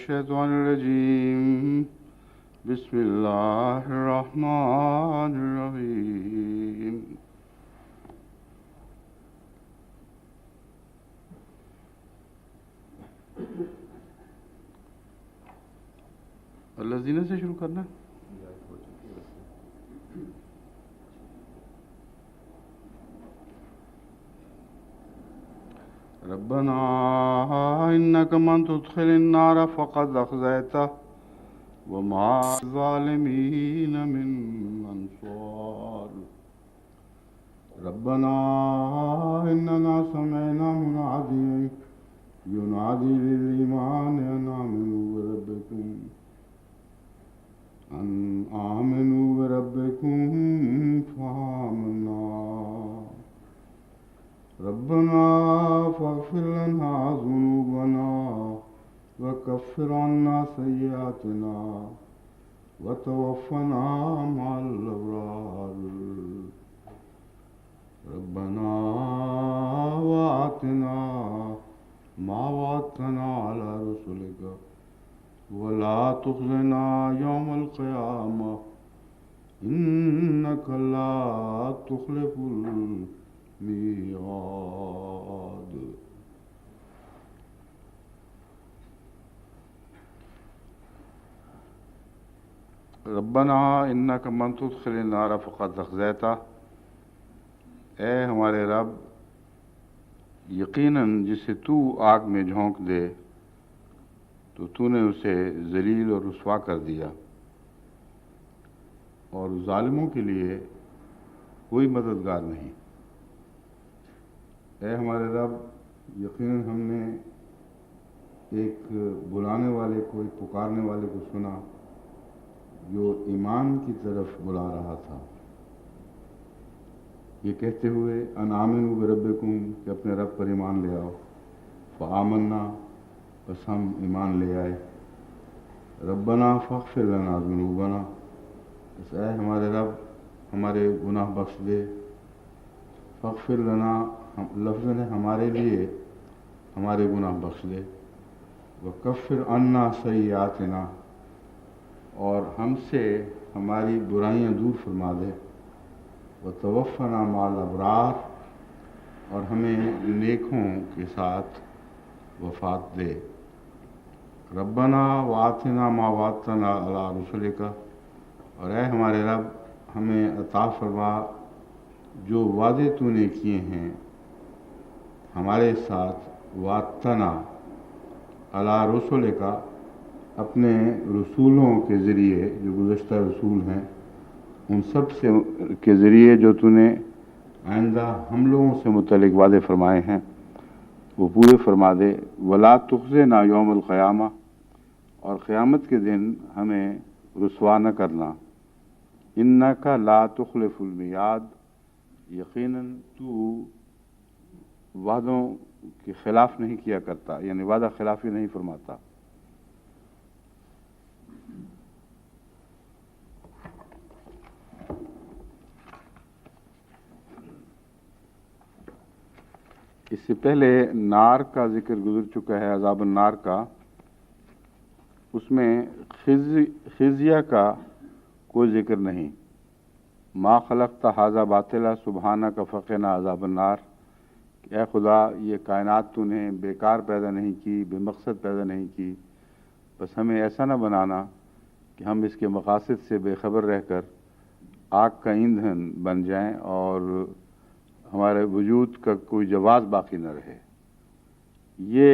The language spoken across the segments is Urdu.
الشيطان الرجيم بسم الله الرحمن الرحيم الذين سے شروع کرنا ہے. ربنا إنك من تدخل النار فقد أخزيته وما الظالمين من أنصار. ربنا إننا سمعنا مناديا ينادي للإيمان أن آمنوا بربكم فآمنا. ربنا فاغفر لنا ذنوبنا وكفر عنا سيئاتنا وتوفنا مع الأبرار. ربنا وآتنا ما وعدتنا على رسلك ولا تخزنا يوم القيامة إنك لا تخلف الميعاد. ربنا انک من تدخل النار فقد اخزیتہ. اے ہمارے رب، یقیناً جسے تو آگ میں جھونک دے تو تو نے اسے ذلیل اور رسوا کر دیا، اور ظالموں کے لیے کوئی مددگار نہیں. اے ہمارے رب، یقیناً ہم نے ایک بلانے والے کو، ایک پکارنے والے کو سنا جو ایمان کی طرف بلا رہا تھا، یہ کہتے ہوئے ان آمنوا بربکم کہ اپنے رب پر ایمان لے آؤ. فآمنا، بس ہم ایمان لے آئے. ربنا فاغفر لنا ذنوبنا، بس اے ہمارے رب ہمارے گناہ بخش دے. فاغفر لنا لفظ ہے ہمارے لیے ہمارے گناہ بخش دے. وکفر عنا سیئاتنا، اور ہم سے ہماری برائیاں دور فرما دے. وتوفنا مع الابرار، اور ہمیں نیکوں کے ساتھ وفات دے. ربنا وآتنا ما وعدتنا علی رسلک، اور اے ہمارے رب ہمیں عطا فرما جو وعدے تو نے کیے ہیں ہمارے ساتھ. وعدتنا علی رسلک، اپنے رسولوں کے ذریعے، جو گزشتہ رسول ہیں ان سب سے کے ذریعے جو تو نے آئندہ ہم لوگوں سے متعلق وعدے فرمائے ہیں وہ پورے فرما دے. ولا تخزنا یوم القیامہ، اور قیامت کے دن ہمیں رسوا نہ کرنا. انک لا تخلف المیعاد، یقیناً تو وعدوں کی خلاف نہیں کیا کرتا، یعنی وعدہ خلافی نہیں فرماتا. اس سے پہلے نار کا ذکر گزر چکا ہے، عذاب النار کا. اس میں خزیہ کا کوئی ذکر نہیں. ما خلقت ھذا باطلا سبحانک فقنا عذاب النار، کہ اے خدا یہ کائنات تو نے بیکار پیدا نہیں کی، بے مقصد پیدا نہیں کی، بس ہمیں ایسا نہ بنانا کہ ہم اس کے مقاصد سے بے خبر رہ کر آگ کا ایندھن بن جائیں اور ہمارے وجود کا کوئی جواز باقی نہ رہے. یہ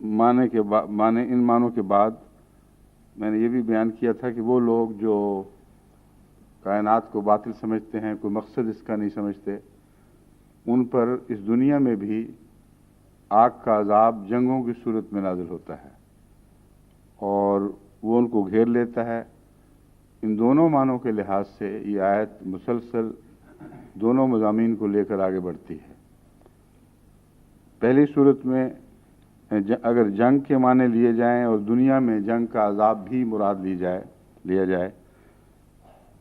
ان معنوں کے بعد میں نے یہ بھی بیان کیا تھا کہ وہ لوگ جو کائنات کو باطل سمجھتے ہیں، کوئی مقصد اس کا نہیں سمجھتے، ان پر اس دنیا میں بھی آگ کا عذاب جنگوں کی صورت میں نازل ہوتا ہے اور وہ ان کو گھیر لیتا ہے. ان دونوں معنوں کے لحاظ سے یہ آیت مسلسل دونوں مضامین کو لے کر آگے بڑھتی ہے. پہلی صورت میں اگر جنگ کے معنی لیے جائیں اور دنیا میں جنگ کا عذاب بھی مراد لیا جائے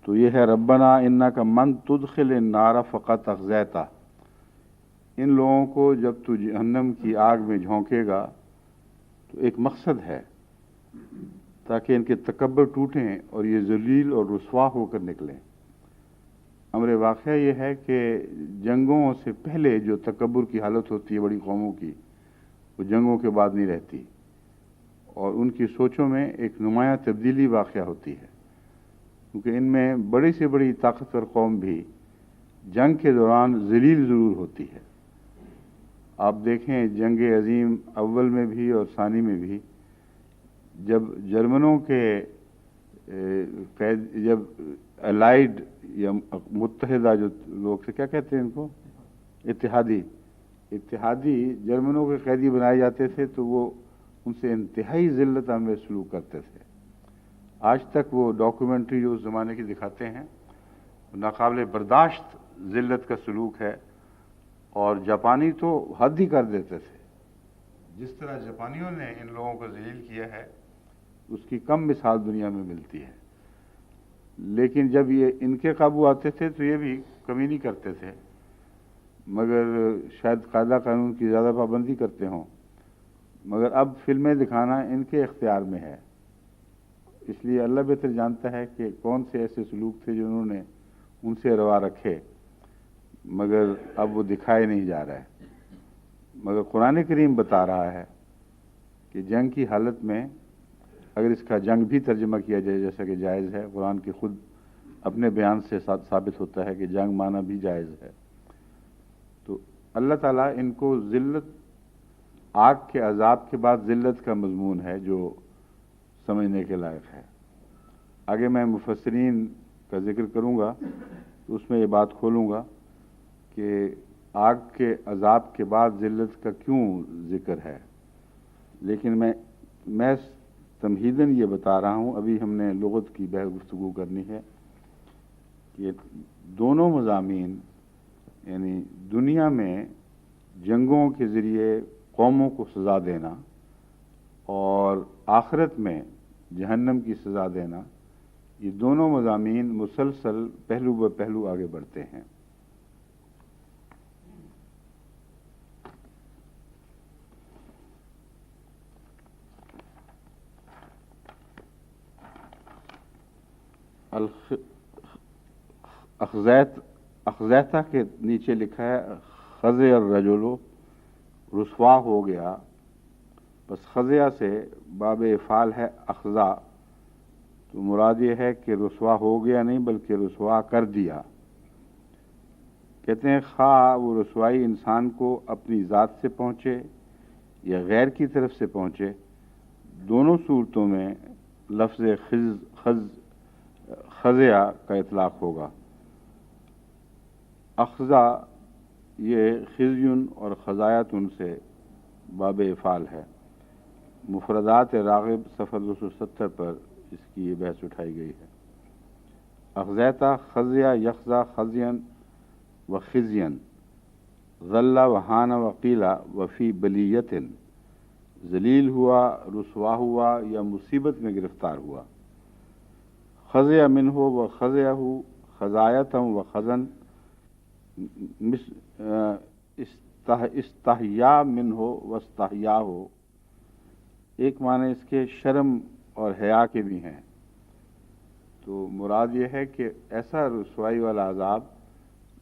تو یہ ہے ربنا انک من تدخل النار فقد اخزیتہ. ان لوگوں کو جب تو جہنم کی آگ میں جھونکے گا تو ایک مقصد ہے، تاکہ ان کے تکبر ٹوٹیں اور یہ ذلیل اور رسوا ہو کر نکلیں۔ امر واقعہ یہ ہے کہ جنگوں سے پہلے جو تکبر کی حالت ہوتی ہے بڑی قوموں کی، وہ جنگوں کے بعد نہیں رہتی، اور ان کی سوچوں میں ایک نمایاں تبدیلی واقعہ ہوتی ہے، کیونکہ ان میں بڑی سے بڑی طاقتور قوم بھی جنگ کے دوران ذلیل ضرور ہوتی ہے۔ آپ دیکھیں جنگ عظیم اول میں بھی اور ثانی میں بھی، جب جرمنوں کے جب الائیڈ یا متحدہ جو لوگ سے کیا کہتے ہیں ان کو، اتحادی جرمنوں کے قیدی بنائے جاتے تھے تو وہ ان سے انتہائی ذلت آمیز سلوک کرتے تھے۔ آج تک وہ ڈاکومنٹری جو اس زمانے کی دکھاتے ہیں، ناقابل برداشت ذلت کا سلوک ہے، اور جاپانی تو حد ہی کر دیتے تھے۔ جس طرح جاپانیوں نے ان لوگوں کو ذلیل کیا ہے، اس کی کم مثال دنیا میں ملتی ہے۔ لیکن جب یہ ان کے قابو آتے تھے تو یہ بھی کمی نہیں کرتے تھے، مگر شاید قاعدہ قانون کی زیادہ پابندی کرتے ہوں، مگر اب فلمیں دکھانا ان کے اختیار میں ہے۔ اس لیے اللہ بہتر جانتا ہے کہ کون سے ایسے سلوک تھے جنہوں نے ان سے روا رکھے، مگر اب وہ دکھائے نہیں جا رہے۔ مگر قرآن کریم بتا رہا ہے کہ جنگ کی حالت میں اگر اس کا جنگ بھی ترجمہ کیا جائے جیسا کہ جائز ہے، قرآن کے خود اپنے بیان سے ثابت ہوتا ہے کہ جنگ مانا بھی جائز ہے، تو اللہ تعالیٰ ان کو ذلت، آگ کے عذاب کے بعد ذلت کا مضمون ہے جو سمجھنے کے لائق ہے۔ آگے میں مفسرین کا ذکر کروں گا تو اس میں یہ بات کھولوں گا کہ آگ کے عذاب کے بعد ذلت کا کیوں ذکر ہے، لیکن میں محض تمہیداً یہ بتا رہا ہوں، ابھی ہم نے لغت کی بحث گفتگو کرنی ہے کہ دونوں مضامین، یعنی دنیا میں جنگوں کے ذریعے قوموں کو سزا دینا اور آخرت میں جہنم کی سزا دینا، یہ دونوں مضامین مسلسل پہلو بہ پہلو آگے بڑھتے ہیں۔ اخزیتہ کے نیچے لکھا ہے خزی الرجل، رسوا ہو گیا، بس خزیہ سے باب افعال ہے اخزا، تو مراد یہ ہے کہ رسوا ہو گیا نہیں بلکہ رسوا کر دیا۔ کہتے ہیں خواہ وہ رسوائی انسان کو اپنی ذات سے پہنچے یا غیر کی طرف سے پہنچے، دونوں صورتوں میں لفظ خزیہ کا اطلاق ہوگا۔ اخذا یہ خزیون اور خزایتن سے باب افعال ہے۔ مفردات راغب صفحہ 270 پر اس کی یہ بحث اٹھائی گئی ہے۔ اخذیتا خزیہ یخزا خزین و خزین، ذل و ہان و قیلا وفی بلیتن، ذلیل ہوا، رسوا ہوا یا مصیبت میں گرفتار ہوا۔ خزیہ منہ و خزیہ خزایتم و خزن، استحیا منہ و استحیا ہو، ایک معنی اس کے شرم اور حیا کے بھی ہیں، تو مراد یہ ہے کہ ایسا رسوائی والا عذاب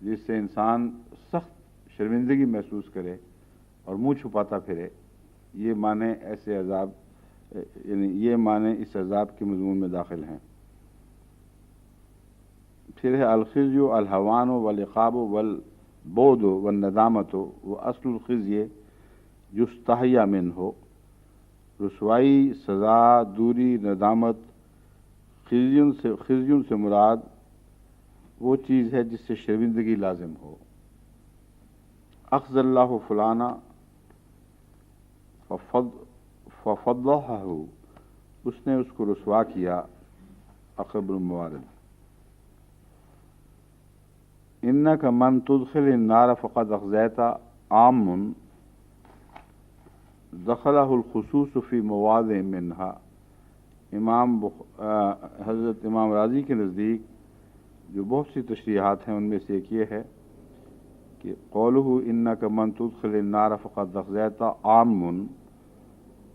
جس سے انسان سخت شرمندگی محسوس کرے اور منہ چھپاتا پھرے، یہ معنی ایسے عذاب، یعنی یہ معنی اس عذاب کے مضمون میں داخل ہیں۔ پھر ہے الخزی الہوان والعقاب والبعد والندامت واصل الخزی یستحیا منہ، رسوائی، سزا، دوری، ندامت۔ خزیون سے مراد وہ چیز ہے جس سے شرمندگی لازم ہو۔ اخذ اللہ فلانا ففضحہ، اس نے اس کو رسوا کیا، اقرب الموارد۔ انک من تدخل النار فقد اخزیت عام دخلہ الخصوص فی مواضع منہا۔ حضرت امام راضی کے نزدیک جو بہت سی تشریحات ہیں ان میں سے ایک یہ ہے کہ قولہ انک من تدخل النار فقد اخزیت عام،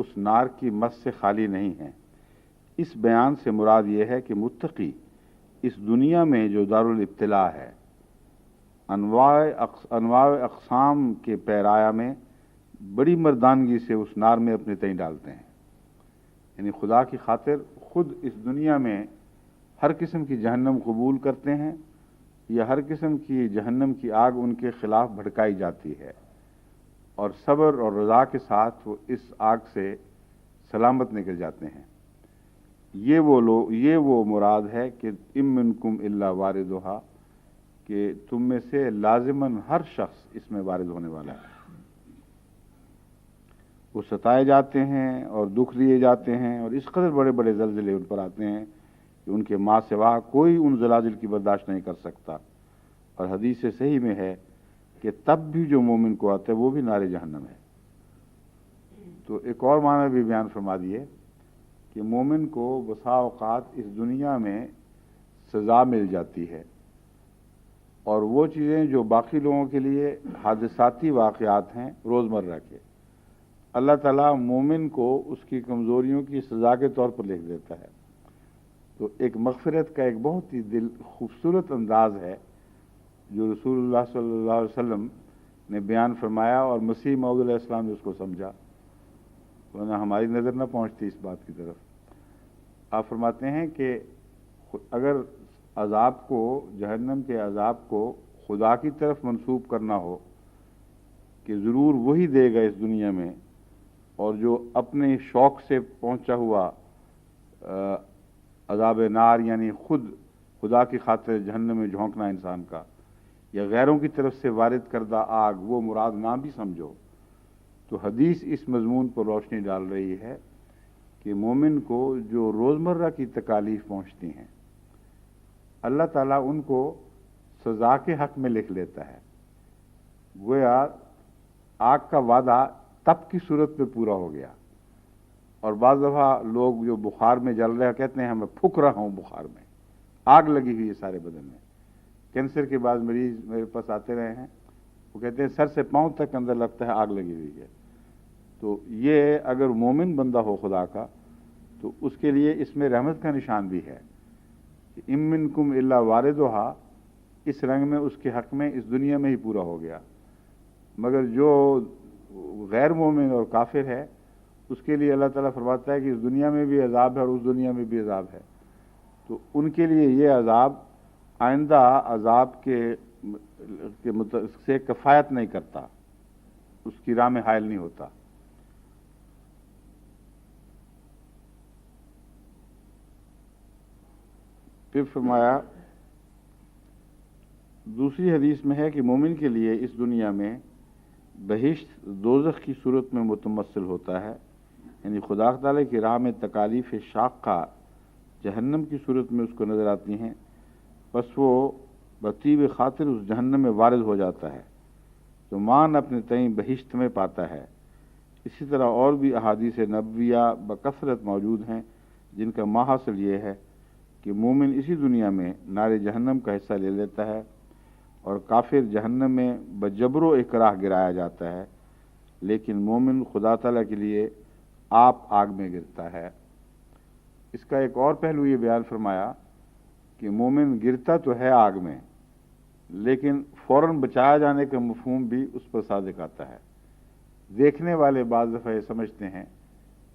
اس نار کی مس سے خالی نہیں ہیں۔ اس بیان سے مراد یہ ہے کہ متقی اس دنیا میں جو دارالابتلاء ہے، انواع اقسام کے پیرایا میں بڑی مردانگی سے اس نار میں اپنے تئیں ڈالتے ہیں، یعنی خدا کی خاطر خود اس دنیا میں ہر قسم کی جہنم قبول کرتے ہیں، یا ہر قسم کی جہنم کی آگ ان کے خلاف بھڑکائی جاتی ہے، اور صبر اور رضا کے ساتھ وہ اس آگ سے سلامت نکل جاتے ہیں۔ یہ وہ مراد ہے کہ ام منکم الا واردھا، کہ تم میں سے لازماً ہر شخص اس میں وارد ہونے والا ہے۔ وہ ستائے جاتے ہیں اور دکھ دیے جاتے ہیں، اور اس قدر بڑے بڑے زلزلے ان پر آتے ہیں کہ ان کے ماں سوا کوئی ان زلازل کی برداشت نہیں کر سکتا۔ اور حدیث صحیح میں ہے کہ تب بھی جو مومن کو آتا ہے وہ بھی نار جہنم ہے۔ تو ایک اور معنی بھی بیان فرما دیے کہ مومن کو بسا اوقات اس دنیا میں سزا مل جاتی ہے، اور وہ چیزیں جو باقی لوگوں کے لیے حادثاتی واقعات ہیں روزمرہ کے، اللہ تعالیٰ مومن کو اس کی کمزوریوں کی سزا کے طور پر لکھ دیتا ہے۔ تو ایک مغفرت کا ایک بہت ہی خوبصورت انداز ہے جو رسول اللہ صلی اللہ علیہ وسلم نے بیان فرمایا، اور مسیح موعود علیہ السلام نے اس کو سمجھا، ورنہ ہماری نظر نہ پہنچتی اس بات کی طرف۔ آپ فرماتے ہیں کہ اگر عذاب کو، جہنم کے عذاب کو خدا کی طرف منسوب کرنا ہو کہ ضرور وہی دے گا اس دنیا میں، اور جو اپنے شوق سے پہنچا ہوا عذاب نار، یعنی خود خدا کی خاطر جہنم میں جھونکنا انسان کا، یا غیروں کی طرف سے وارد کردہ آگ، وہ مراد نہ بھی سمجھو، تو حدیث اس مضمون پر روشنی ڈال رہی ہے کہ مومن کو جو روزمرہ کی تکالیف پہنچتی ہیں، اللہ تعالیٰ ان کو سزا کے حق میں لکھ لیتا ہے۔ گویا آگ کا وعدہ تپ کی صورت میں پورا ہو گیا، اور بعض دفعہ لوگ جو بخار میں جل رہے ہیں کہتے ہیں میں پھک رہا ہوں بخار میں، آگ لگی ہوئی ہے سارے بدن میں۔ کینسر کے بعض مریض میرے پاس آتے رہے ہیں، وہ کہتے ہیں سر سے پاؤں تک اندر لگتا ہے آگ لگی ہوئی ہے۔ تو یہ اگر مومن بندہ ہو خدا کا تو اس کے لیے اس میں رحمت کا نشان بھی ہے کہ ام منکم الا واردھا، اس رنگ میں اس کے حق میں اس دنیا میں ہی پورا ہو گیا۔ مگر جو غیر مومن اور کافر ہے اس کے لیے اللہ تعالیٰ فرماتا ہے کہ اس دنیا میں بھی عذاب ہے اور اس دنیا میں بھی عذاب ہے۔ تو ان کے لیے یہ عذاب آئندہ عذاب کے سے کفایت نہیں کرتا، اس کی راہ میں حائل نہیں ہوتا۔ پھر فرمایا دوسری حدیث میں ہے کہ مومن کے لیے اس دنیا میں بہشت دوزخ کی صورت میں متمثل ہوتا ہے، یعنی خدا تعالی کی راہ میں تکالیف شاقہ جہنم کی صورت میں اس کو نظر آتی ہیں، بس وہ بطیب خاطر اس جہنم میں وارد ہو جاتا ہے تو مان اپنے تئیں بہشت میں پاتا ہے۔ اسی طرح اور بھی احادیث نبویہ بکثرت موجود ہیں جن کا ماحصل یہ ہے کہ مومن اسی دنیا میں نار جہنم کا حصہ لے لیتا ہے، اور کافر جہنم میں بجبر و اکراہ گرایا جاتا ہے، لیکن مومن خدا تعالیٰ کے لیے آپ آگ میں گرتا ہے۔ اس کا ایک اور پہلو یہ بیان فرمایا کہ مومن گرتا تو ہے آگ میں، لیکن فوراً بچایا جانے کا مفہوم بھی اس پر صادق آتا ہے۔ دیکھنے والے بعض دفعہ یہ سمجھتے ہیں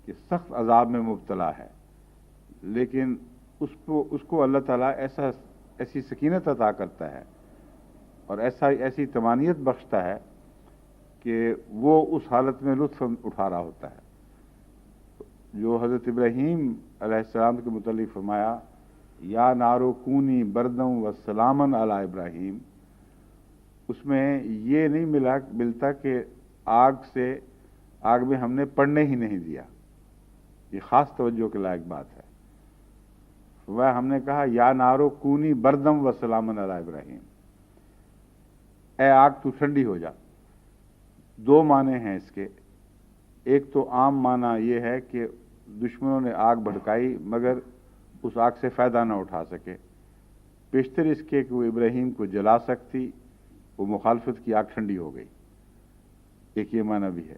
کہ سخت عذاب میں مبتلا ہے، لیکن اس کو اللہ تعالیٰ ایسی سکینت عطا کرتا ہے اور ایسی طمانینت بخشتا ہے کہ وہ اس حالت میں لطف اٹھا رہا ہوتا ہے۔ جو حضرت ابراہیم علیہ السلام کے متعلق فرمایا یا نارو کونی بردم و سلامن علی ابراہیم، اس میں یہ نہیں ملتا کہ آگ میں ہم نے پڑنے ہی نہیں دیا، یہ خاص توجہ کے لائق بات ہے۔ وہ ہم نے کہا یا نارو کونی بردم و سلامن علی ابراہیم، اے آگ تو ٹھنڈی ہو جا۔ دو معنی ہیں اس کے، ایک تو عام معنی یہ ہے کہ دشمنوں نے آگ بھڑکائی مگر اس آگ سے فائدہ نہ اٹھا سکے، پیشتر اس کے کہ وہ ابراہیم کو جلا سکتی، وہ مخالفت کی آگ ٹھنڈی ہو گئی، ایک یہ معنی بھی ہے۔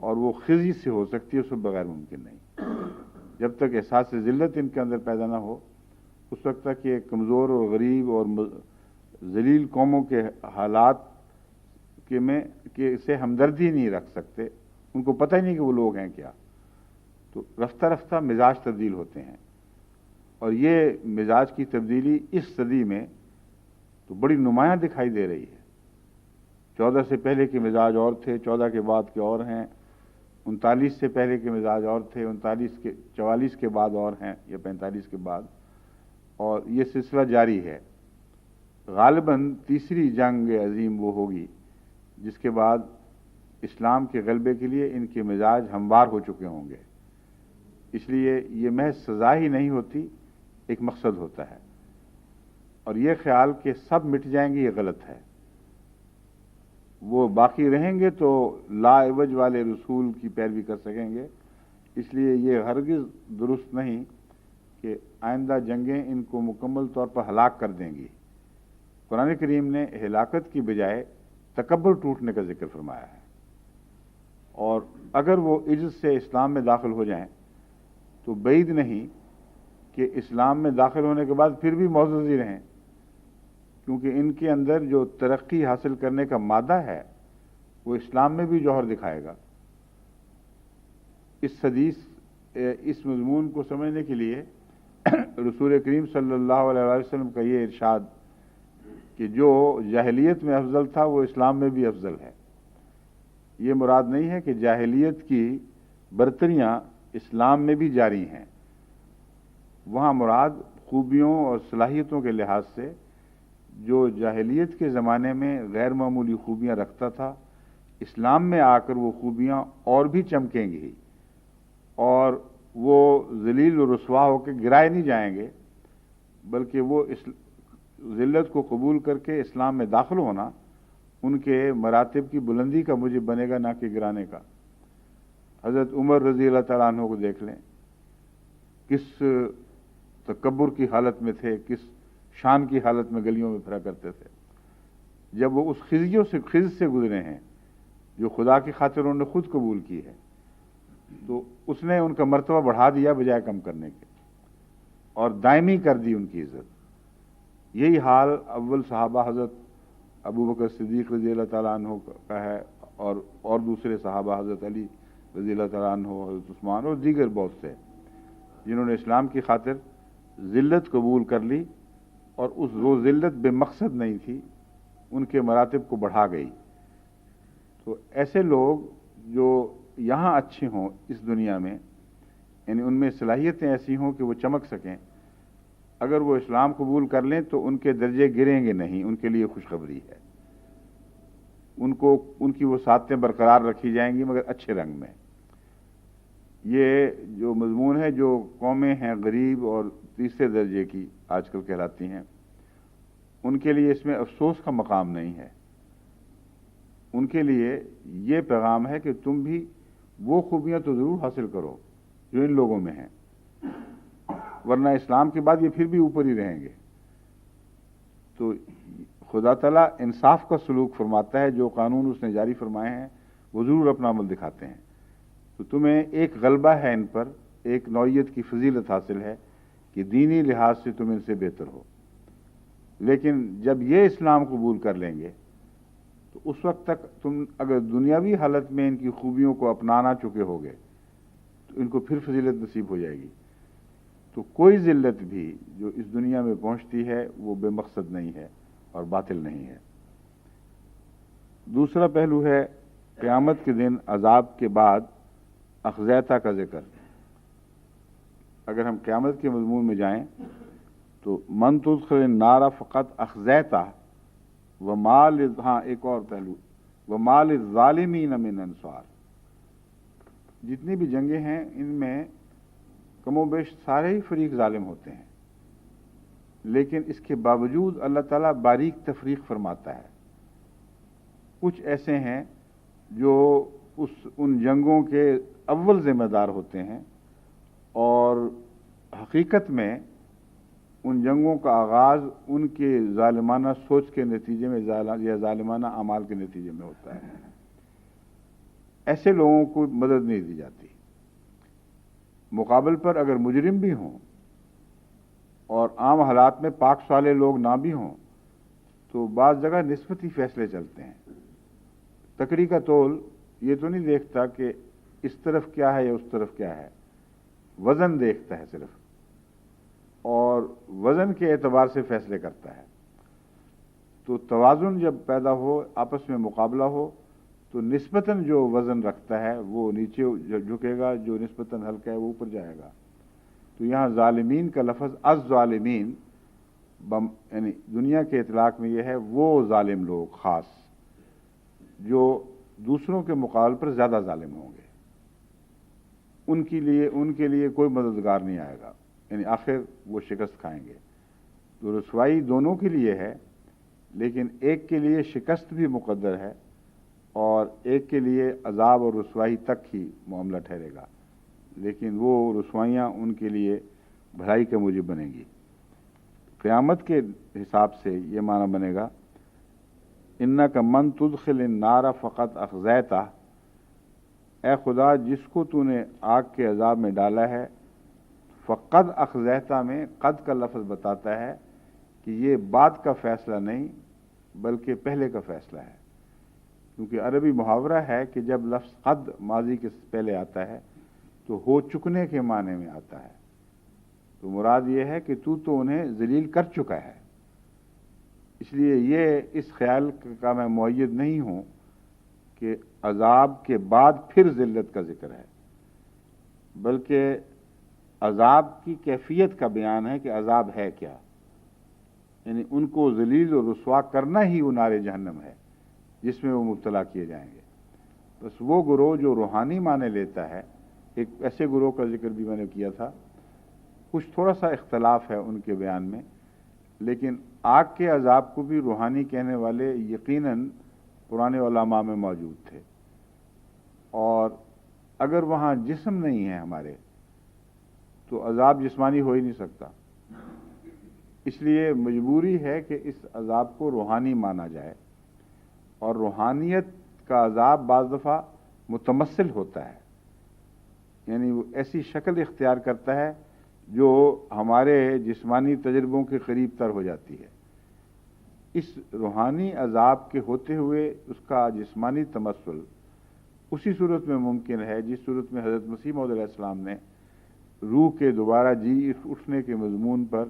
اور وہ خزی سے ہو سکتی ہے، اس وقت بغیر ممکن نہیں۔ جب تک احساس ذلت ان کے اندر پیدا نہ ہو، اس وقت تک یہ کمزور اور غریب اور ذلیل قوموں کے حالات کہ سے ہمدردی نہیں رکھ سکتے، ان کو پتہ ہی نہیں کہ وہ لوگ ہیں کیا۔ تو رفتہ رفتہ مزاج تبدیل ہوتے ہیں، اور یہ مزاج کی تبدیلی اس صدی میں تو بڑی نمایاں دکھائی دے رہی ہے۔ 14 سے پہلے کے مزاج اور تھے، 14 کے بعد کے اور ہیں، 39 سے پہلے کے مزاج اور تھے، 44 کے بعد اور ہیں، یا 45 کے بعد، اور یہ سلسلہ جاری ہے۔ غالباً تیسری جنگ عظیم وہ ہوگی جس کے بعد اسلام کے غلبے کے لیے ان کے مزاج ہموار ہو چکے ہوں گے۔ اس لیے یہ محض سزا ہی نہیں ہوتی، ایک مقصد ہوتا ہے، اور یہ خیال کہ سب مٹ جائیں گے یہ غلط ہے۔ وہ باقی رہیں گے تو لا عوج والے رسول کی پیروی کر سکیں گے۔ اس لیے یہ ہرگز درست نہیں کہ آئندہ جنگیں ان کو مکمل طور پر ہلاک کر دیں گی۔ قرآن کریم نے ہلاکت کی بجائے تکبر ٹوٹنے کا ذکر فرمایا ہے، اور اگر وہ عجز سے اسلام میں داخل ہو جائیں تو بعید نہیں کہ اسلام میں داخل ہونے کے بعد پھر بھی معزز ہی رہیں، کیونکہ ان کے اندر جو ترقی حاصل کرنے کا مادہ ہے وہ اسلام میں بھی جوہر دکھائے گا۔ اس مضمون کو سمجھنے کے لیے رسول کریم صلی اللہ علیہ وسلم کا یہ ارشاد کہ جو جاہلیت میں افضل تھا وہ اسلام میں بھی افضل ہے، یہ مراد نہیں ہے کہ جاہلیت کی برتریاں اسلام میں بھی جاری ہیں۔ وہاں مراد خوبیوں اور صلاحیتوں کے لحاظ سے جو جاہلیت کے زمانے میں غیر معمولی خوبیاں رکھتا تھا، اسلام میں آ کر وہ خوبیاں اور بھی چمکیں گی، اور وہ ذلیل و رسوا ہو کے گرائے نہیں جائیں گے، بلکہ وہ ذلت کو قبول کر کے اسلام میں داخل ہونا ان کے مراتب کی بلندی کا موجب بنے گا، نہ کہ گرانے کا۔ حضرت عمر رضی اللہ تعالیٰ عنہ کو دیکھ لیں، کس تکبر کی حالت میں تھے، کس شان کی حالت میں گلیوں میں پھرا کرتے تھے۔ جب وہ اس خز سے گزرے ہیں جو خدا کی خاطر انہوں نے خود قبول کی ہے، تو اس نے ان کا مرتبہ بڑھا دیا بجائے کم کرنے کے، اور دائمی کر دی ان کی عزت۔ یہی حال اول صحابہ حضرت ابو بکر صدیق رضی اللہ تعالیٰ عنہ کا ہے، اور دوسرے صحابہ حضرت علی رضی اللہ تعالیٰ عنہ، حضرت عثمان اور دیگر بہت سے، جنہوں نے اسلام کی خاطر ذلت قبول کر لی، اور وہ ذلت بے مقصد نہیں تھی، ان کے مراتب کو بڑھا گئی۔ تو ایسے لوگ جو یہاں اچھے ہوں اس دنیا میں، یعنی ان میں صلاحیتیں ایسی ہوں کہ وہ چمک سکیں، اگر وہ اسلام قبول کر لیں تو ان کے درجے گریں گے نہیں، ان کے لیے خوشخبری ہے۔ ان کی وہ سعادتیں برقرار رکھی جائیں گی، مگر اچھے رنگ میں۔ یہ جو مضمون ہے، جو قومیں ہیں غریب اور تیسرے درجے کی آج کل کہلاتی ہیں، ان کے لیے اس میں افسوس کا مقام نہیں ہے۔ ان کے لیے یہ پیغام ہے کہ تم بھی وہ خوبیاں تو ضرور حاصل کرو جو ان لوگوں میں ہیں، ورنہ اسلام کے بعد یہ پھر بھی اوپر ہی رہیں گے۔ تو خدا تعالیٰ انصاف کا سلوک فرماتا ہے، جو قانون اس نے جاری فرمائے ہیں وہ ضرور اپنا عمل دکھاتے ہیں۔ تو تمہیں ایک غلبہ ہے ان پر، ایک نوعیت کی فضیلت حاصل ہے کہ دینی لحاظ سے تم ان سے بہتر ہو، لیکن جب یہ اسلام قبول کر لیں گے تو اس وقت تک تم اگر دنیاوی حالت میں ان کی خوبیوں کو اپنانا چکے ہوگے تو ان کو پھر فضیلت نصیب ہو جائے گی۔ تو کوئی ذلت بھی جو اس دنیا میں پہنچتی ہے وہ بے مقصد نہیں ہے اور باطل نہیں ہے۔ دوسرا پہلو ہے قیامت کے دن عذاب کے بعد اخذیتہ کا ذکر۔ اگر ہم قیامت کے مضمون میں جائیں تو من تدخل النار فقط اخذیتہ ومال، ہاں ایک اور پہلو، ومال الظالمین من انصار۔ جتنی بھی جنگیں ہیں ان میں کم و بیش سارے ہی فریق ظالم ہوتے ہیں، لیکن اس کے باوجود اللہ تعالیٰ باریک تفریق فرماتا ہے۔ کچھ ایسے ہیں جو ان جنگوں کے اول ذمہ دار ہوتے ہیں، اور حقیقت میں ان جنگوں کا آغاز ان کے ظالمانہ سوچ کے نتیجے میں یا ظالمانہ اعمال کے نتیجے میں ہوتا ہے۔ ایسے لوگوں کو مدد نہیں دی جاتی. مقابل پر اگر مجرم بھی ہوں اور عام حالات میں پاک صالح لوگ نہ بھی ہوں تو بعض جگہ نسبتی فیصلے چلتے ہیں. تکڑی کا تول یہ تو نہیں دیکھتا کہ اس طرف کیا ہے یا اس طرف کیا ہے، وزن دیکھتا ہے صرف، اور وزن کے اعتبار سے فیصلے کرتا ہے. تو توازن جب پیدا ہو، آپس میں مقابلہ ہو، تو نسبتاً جو وزن رکھتا ہے وہ نیچے جھکے گا، جو نسبتاً ہلکا ہے وہ اوپر جائے گا. تو یہاں ظالمین کا لفظ الظالمین یعنی دنیا کے اطلاق میں یہ ہے وہ ظالم لوگ خاص جو دوسروں کے مقابل پر زیادہ ظالم ہوں گے. ان کے لیے کوئی مددگار نہیں آئے گا، یعنی آخر وہ شکست کھائیں گے. تو رسوائی دونوں کے لیے ہے، لیکن ایک کے لیے شکست بھی مقدر ہے اور ایک کے لیے عذاب اور رسوائی تک ہی معاملہ ٹھہرے گا، لیکن وہ رسوائیاں ان کے لیے بھلائی کا موجب بنیں گی. قیامت کے حساب سے یہ معنی بنے گا انک من تدخل النار فقط اخزیتہ، اے خدا جس کو تو نے آگ کے عذاب میں ڈالا ہے. فقط اخزیتہ میں قد کا لفظ بتاتا ہے کہ یہ بعد کا فیصلہ نہیں بلکہ پہلے کا فیصلہ ہے، کیونکہ عربی محاورہ ہے کہ جب لفظ قد ماضی کے پہلے آتا ہے تو ہو چکنے کے معنی میں آتا ہے. تو مراد یہ ہے کہ تو انہیں ذلیل کر چکا ہے. اس لیے یہ اس خیال کا میں مؤید نہیں ہوں کہ عذاب کے بعد پھر ذلت کا ذکر ہے، بلکہ عذاب کی کیفیت کا بیان ہے کہ عذاب ہے کیا. یعنی ان کو ذلیل و رسوا کرنا ہی وہ نار جہنم ہے جس میں وہ مبتلا کیے جائیں گے. بس وہ گروہ جو روحانی معنی لیتا ہے، ایک ایسے گروہ کا ذکر بھی میں نے کیا تھا، کچھ تھوڑا سا اختلاف ہے ان کے بیان میں، لیکن آگ کے عذاب کو بھی روحانی کہنے والے یقیناً پرانے علماء میں موجود تھے. اور اگر وہاں جسم نہیں ہے ہمارے تو عذاب جسمانی ہو ہی نہیں سکتا. اس لیے مجبوری ہے کہ اس عذاب کو روحانی مانا جائے، اور روحانیت کا عذاب بعض دفعہ متمثل ہوتا ہے، یعنی وہ ایسی شکل اختیار کرتا ہے جو ہمارے جسمانی تجربوں کے قریب تر ہو جاتی ہے. اس روحانی عذاب کے ہوتے ہوئے اس کا جسمانی تمثل اسی صورت میں ممکن ہے جس صورت میں حضرت مسیح موعود علیہ السلام نے روح کے دوبارہ جی اٹھنے کے مضمون پر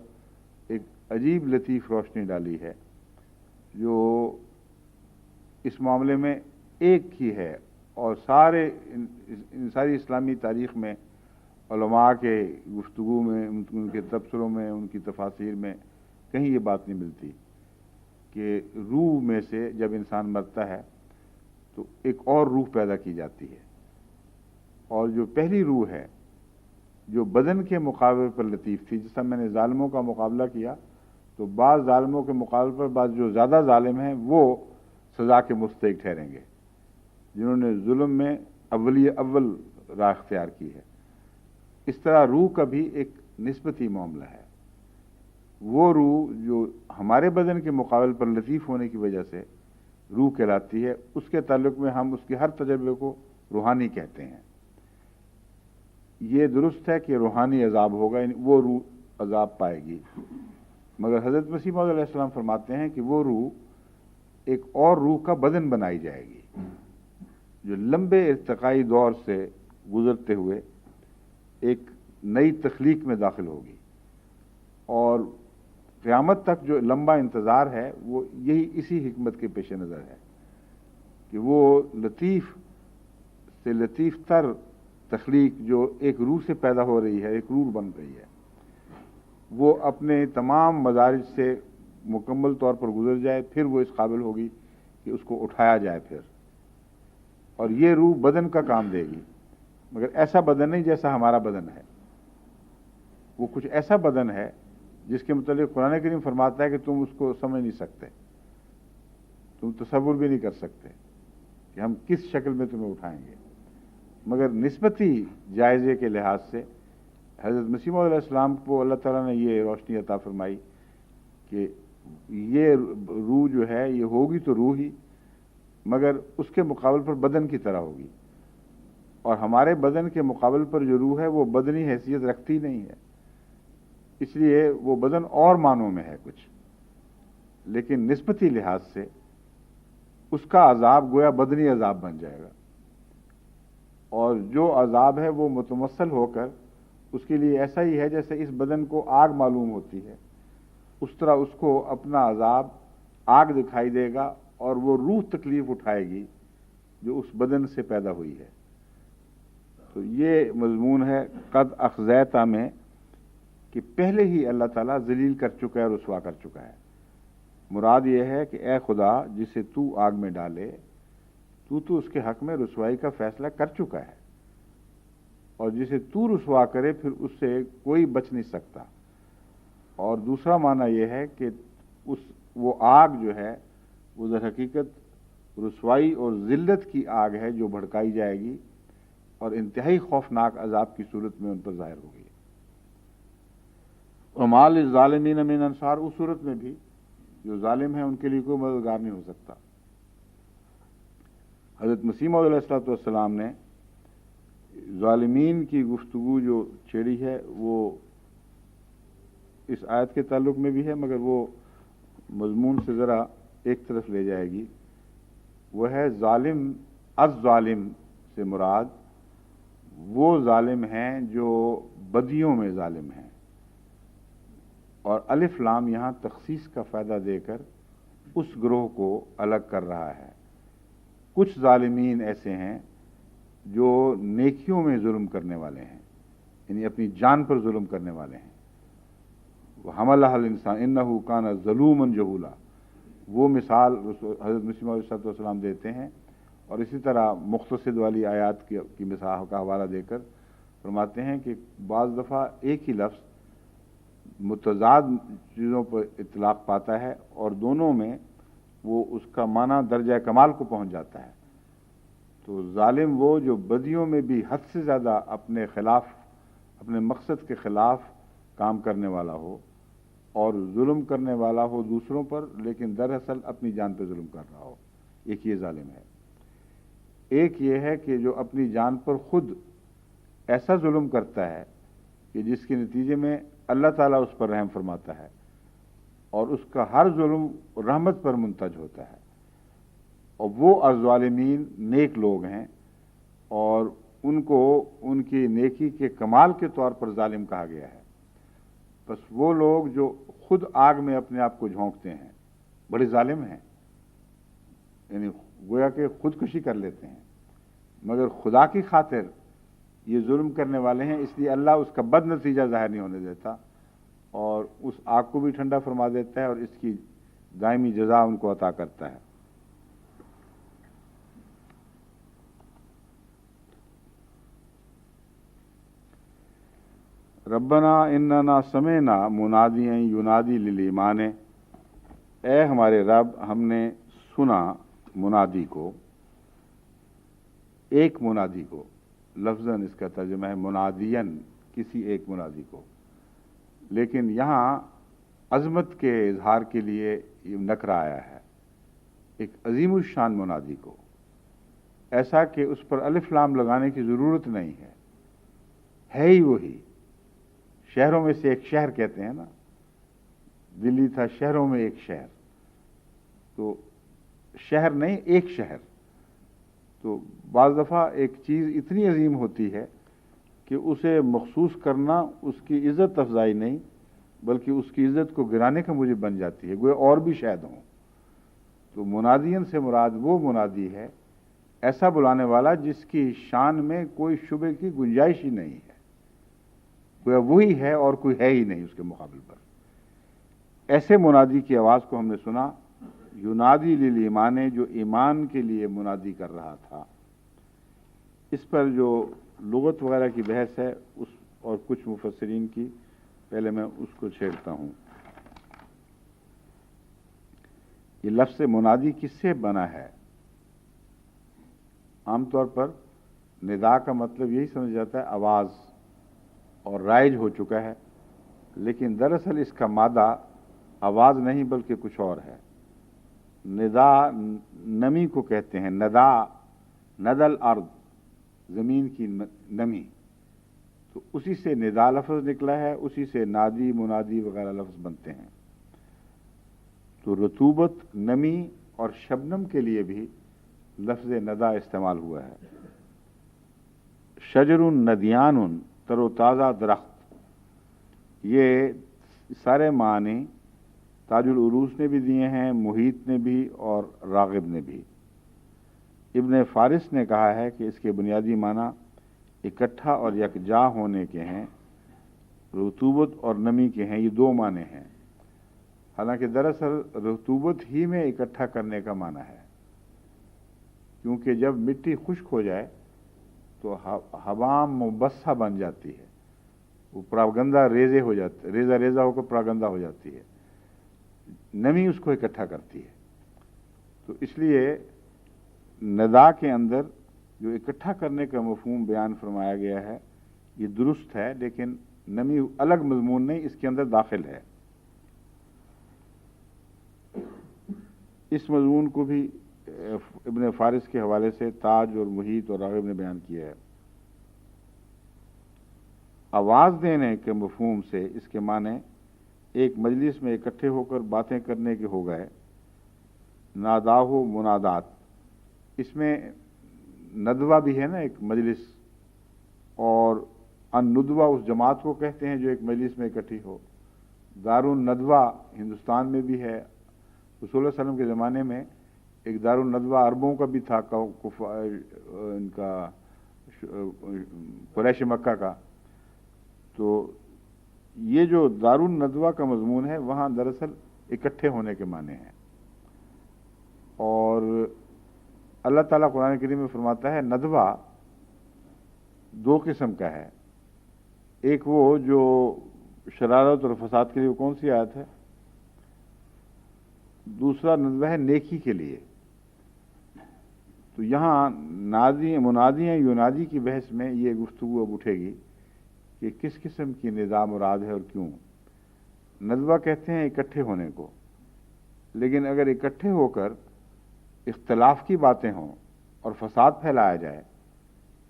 ایک عجیب لطیف روشنی ڈالی ہے، جو اس معاملے میں ایک ہی ہے، اور ساری اسلامی تاریخ میں علماء کے گفتگو میں، ان کے تبصروں میں، ان کی تفاسیر میں کہیں یہ بات نہیں ملتی کہ روح میں سے جب انسان مرتا ہے تو ایک اور روح پیدا کی جاتی ہے، اور جو پہلی روح ہے جو بدن کے مقابلے پر لطیف تھی. جس طرح میں نے ظالموں کا مقابلہ کیا تو بعض ظالموں کے مقابلے پر بعض جو زیادہ ظالم ہیں وہ سزا کے مستحق ٹھہریں گے، جنہوں نے ظلم میں اول راہ اختیار کی ہے. اس طرح روح کا بھی ایک نسبتی معاملہ ہے. وہ روح جو ہمارے بدن کے مقابل پر لطیف ہونے کی وجہ سے روح کہلاتی ہے، اس کے تعلق میں ہم اس کے ہر تجربے کو روحانی کہتے ہیں. یہ درست ہے کہ روحانی عذاب ہوگا، یعنی وہ روح عذاب پائے گی، مگر حضرت مسیح موعود علیہ السلام فرماتے ہیں کہ وہ روح ایک اور روح کا بدن بنائی جائے گی جو لمبے ارتقائی دور سے گزرتے ہوئے ایک نئی تخلیق میں داخل ہوگی. اور قیامت تک جو لمبا انتظار ہے وہ یہی اسی حکمت کے پیش نظر ہے کہ وہ لطیف سے لطیف تر تخلیق جو ایک روح سے پیدا ہو رہی ہے، ایک روح بن رہی ہے، وہ اپنے تمام مدارج سے مکمل طور پر گزر جائے، پھر وہ اس قابل ہوگی کہ اس کو اٹھایا جائے پھر. اور یہ روح بدن کا کام دے گی، مگر ایسا بدن نہیں جیسا ہمارا بدن ہے. وہ کچھ ایسا بدن ہے جس کے متعلق قرآن کریم فرماتا ہے کہ تم اس کو سمجھ نہیں سکتے، تم تصور بھی نہیں کر سکتے کہ ہم کس شکل میں تمہیں اٹھائیں گے. مگر نسبتی جائزے کے لحاظ سے حضرت مسیح موعود علیہ السلام کو اللہ تعالیٰ نے یہ روشنی عطا فرمائی کہ یہ روح جو ہے یہ ہوگی تو روح ہی، مگر اس کے مقابل پر بدن کی طرح ہوگی. اور ہمارے بدن کے مقابل پر جو روح ہے وہ بدنی حیثیت رکھتی نہیں ہے، اس لیے وہ بدن اور معنوں میں ہے کچھ، لیکن نسبتی لحاظ سے اس کا عذاب گویا بدنی عذاب بن جائے گا، اور جو عذاب ہے وہ متمثل ہو کر اس کے لیے ایسا ہی ہے جیسے اس بدن کو آگ معلوم ہوتی ہے، اس طرح اس کو اپنا عذاب آگ دکھائی دے گا، اور وہ روح تکلیف اٹھائے گی جو اس بدن سے پیدا ہوئی ہے۔ تو یہ مضمون ہے قد اخزیتا میں، کہ پہلے ہی اللہ تعالیٰ ذلیل کر چکا ہے، رسوا کر چکا ہے۔ مراد یہ ہے کہ اے خدا، جسے تو آگ میں ڈالے تو اس کے حق میں رسوائی کا فیصلہ کر چکا ہے، اور جسے تو رسوا کرے پھر اس سے کوئی بچ نہیں سکتا۔ اور دوسرا معنی یہ ہے کہ وہ آگ جو ہے وہ در حقیقت رسوائی اور ذلت کی آگ ہے جو بھڑکائی جائے گی اور انتہائی خوفناک عذاب کی صورت میں ان پر ظاہر ہوگی۔ وما للظالمین من انصار، اس صورت میں بھی جو ظالم ہیں ان کے لیے کوئی مددگار نہیں ہو سکتا۔ حضرت مسیح موعود علیہ الصلوۃ والسلام نے ظالمین کی گفتگو جو چھیڑی ہے وہ اس آیت کے تعلق میں بھی ہے، مگر وہ مضمون سے ذرا ایک طرف لے جائے گی۔ وہ ہے ظالم، الظالم سے مراد وہ ظالم ہیں جو بدیوں میں ظالم ہیں، اور الف لام یہاں تخصیص کا فائدہ دے کر اس گروہ کو الگ کر رہا ہے۔ کچھ ظالمین ایسے ہیں جو نیکیوں میں ظلم کرنے والے ہیں، یعنی اپنی جان پر ظلم کرنے والے ہیں۔ وَحَمَلَهَا الْإِنسَانُ إِنَّهُ كَانَ ظَلُومًا جَهُولًا، وہ مثال حضرت مسیح علیہ السلام دیتے ہیں، اور اسی طرح مختصد والی آیات کی مثال کا حوالہ دے کر فرماتے ہیں کہ بعض دفعہ ایک ہی لفظ متضاد چیزوں پر اطلاق پاتا ہے، اور دونوں میں وہ اس کا معنی درجہ کمال کو پہنچ جاتا ہے۔ تو ظالم وہ جو بدیوں میں بھی حد سے زیادہ اپنے خلاف، اپنے مقصد کے خلاف کام کرنے والا ہو، اور ظلم کرنے والا ہو دوسروں پر، لیکن دراصل اپنی جان پہ ظلم کر رہا ہو، ایک یہ ظالم ہے۔ ایک یہ ہے کہ جو اپنی جان پر خود ایسا ظلم کرتا ہے کہ جس کے نتیجے میں اللہ تعالیٰ اس پر رحم فرماتا ہے، اور اس کا ہر ظلم رحمت پر منتج ہوتا ہے، اور وہ الظالمین نیک لوگ ہیں، اور ان کو ان کی نیکی کے کمال کے طور پر ظالم کہا گیا ہے۔ بس وہ لوگ جو خود آگ میں اپنے آپ کو جھونکتے ہیں بڑے ظالم ہیں، یعنی گویا کہ خودکشی کر لیتے ہیں، مگر خدا کی خاطر یہ ظلم کرنے والے ہیں، اس لیے اللہ اس کا بد نتیجہ ظاہر نہیں ہونے دیتا، اور اس آگ کو بھی ٹھنڈا فرما دیتا ہے، اور اس کی دائمی جزا ان کو عطا کرتا ہے۔ ربنا اننا سمعنا منادیا ینادی للایمان، اے ہمارے رب ہم نے سنا منادی کو، ایک منادی کو، لفظاً اس کا ترجمہ ہے منادین، کسی ایک منادی کو، لیکن یہاں عظمت کے اظہار کے لیے یہ نکرہ آیا ہے، ایک عظیم الشان منادی کو، ایسا کہ اس پر الف لام لگانے کی ضرورت نہیں ہے ہی وہی۔ شہروں میں سے ایک شہر کہتے ہیں نا، دلی تھا شہروں میں ایک شہر، تو شہر نہیں ایک شہر۔ تو بعض دفعہ ایک چیز اتنی عظیم ہوتی ہے کہ اسے مخصوص کرنا اس کی عزت افزائی نہیں، بلکہ اس کی عزت کو گرانے کا موجب بن جاتی ہے، گویا اور بھی شاید ہوں۔ تو منادین سے مراد وہ منادی ہے ایسا بلانے والا جس کی شان میں کوئی شبہ کی گنجائش ہی نہیں ہے، گویا وہی ہے اور کوئی ہے ہی نہیں اس کے مقابل پر۔ ایسے منادی کی آواز کو ہم نے سنا، ینادی للایمان، جو ایمان کے لیے منادی کر رہا تھا۔ اس پر جو لغت وغیرہ کی بحث ہے اس اور کچھ مفسرین کی، پہلے میں اس کو چھیڑتا ہوں۔ یہ لفظ منادی کس سے بنا ہے؟ عام طور پر ندا کا مطلب یہی سمجھ جاتا ہے آواز، اور رائج ہو چکا ہے، لیکن دراصل اس کا مادہ آواز نہیں بلکہ کچھ اور ہے۔ ندا نمی کو کہتے ہیں، ندا ندل ارض، زمین کی نمی، تو اسی سے ندا لفظ نکلا ہے، اسی سے نادی منادی وغیرہ لفظ بنتے ہیں۔ تو رطوبت، نمی اور شبنم کے لیے بھی لفظ ندا استعمال ہوا ہے۔ شجر ندیان، تر و تازہ درخت، یہ سارے معنی تاج العروس نے بھی دیے ہیں، محیط نے بھی اور راغب نے بھی۔ ابن فارس نے کہا ہے کہ اس کے بنیادی معنی اکٹھا اور یکجا ہونے کے ہیں، رطوبت اور نمی کے ہیں، یہ دو معنی ہیں۔ حالانکہ دراصل رطوبت ہی میں اکٹھا کرنے کا معنی ہے، کیونکہ جب مٹی خشک ہو جائے تو ہوا مبسہ بن جاتی ہے، وہ پراگندہ ریزے ہو جاتے، ریزہ ریزہ ہو کر پراگندہ ہو جاتی ہے، نمی اس کو اکٹھا کرتی ہے۔ تو اس لیے ندا کے اندر جو اکٹھا کرنے کا مفہوم بیان فرمایا گیا ہے یہ درست ہے، لیکن نمی الگ مضمون نہیں، اس کے اندر داخل ہے۔ اس مضمون کو بھی ابن فارس کے حوالے سے تاج اور محیط اور راغب نے بیان کیا ہے۔ آواز دینے کے مفہوم سے اس کے معنی ایک مجلس میں اکٹھے ہو کر باتیں کرنے کے ہو گئے، ناداہو منادات، اس میں ندوہ بھی ہے نا ایک مجلس، اور الندوہ اس جماعت کو کہتے ہیں جو ایک مجلس میں اکٹھی ہو۔ دار الندوہ ہندوستان میں بھی ہے، رسول اللہ علیہ وسلم کے زمانے میں ایک دار الندوہ عربوں کا بھی تھا، ان کا قریش مکہ کا۔ تو یہ جو دار الندوہ کا مضمون ہے وہاں دراصل اکٹھے ہونے کے معنی ہیں۔ اور اللہ تعالیٰ قرآن کریم میں فرماتا ہے ندوہ دو قسم کا ہے، ایک وہ جو شرارت اور فساد کے لیے، وہ کون سی آیت ہے؟ دوسرا ندوہ ہے نیکی کے لیے۔ تو یہاں منادی یونادی کی بحث میں یہ گفتگو اب اٹھے گی کہ کس قسم کی ندا مراد ہے اور کیوں۔ ندوہ کہتے ہیں اکٹھے ہونے کو، لیکن اگر اکٹھے ہو کر اختلاف کی باتیں ہوں اور فساد پھیلایا جائے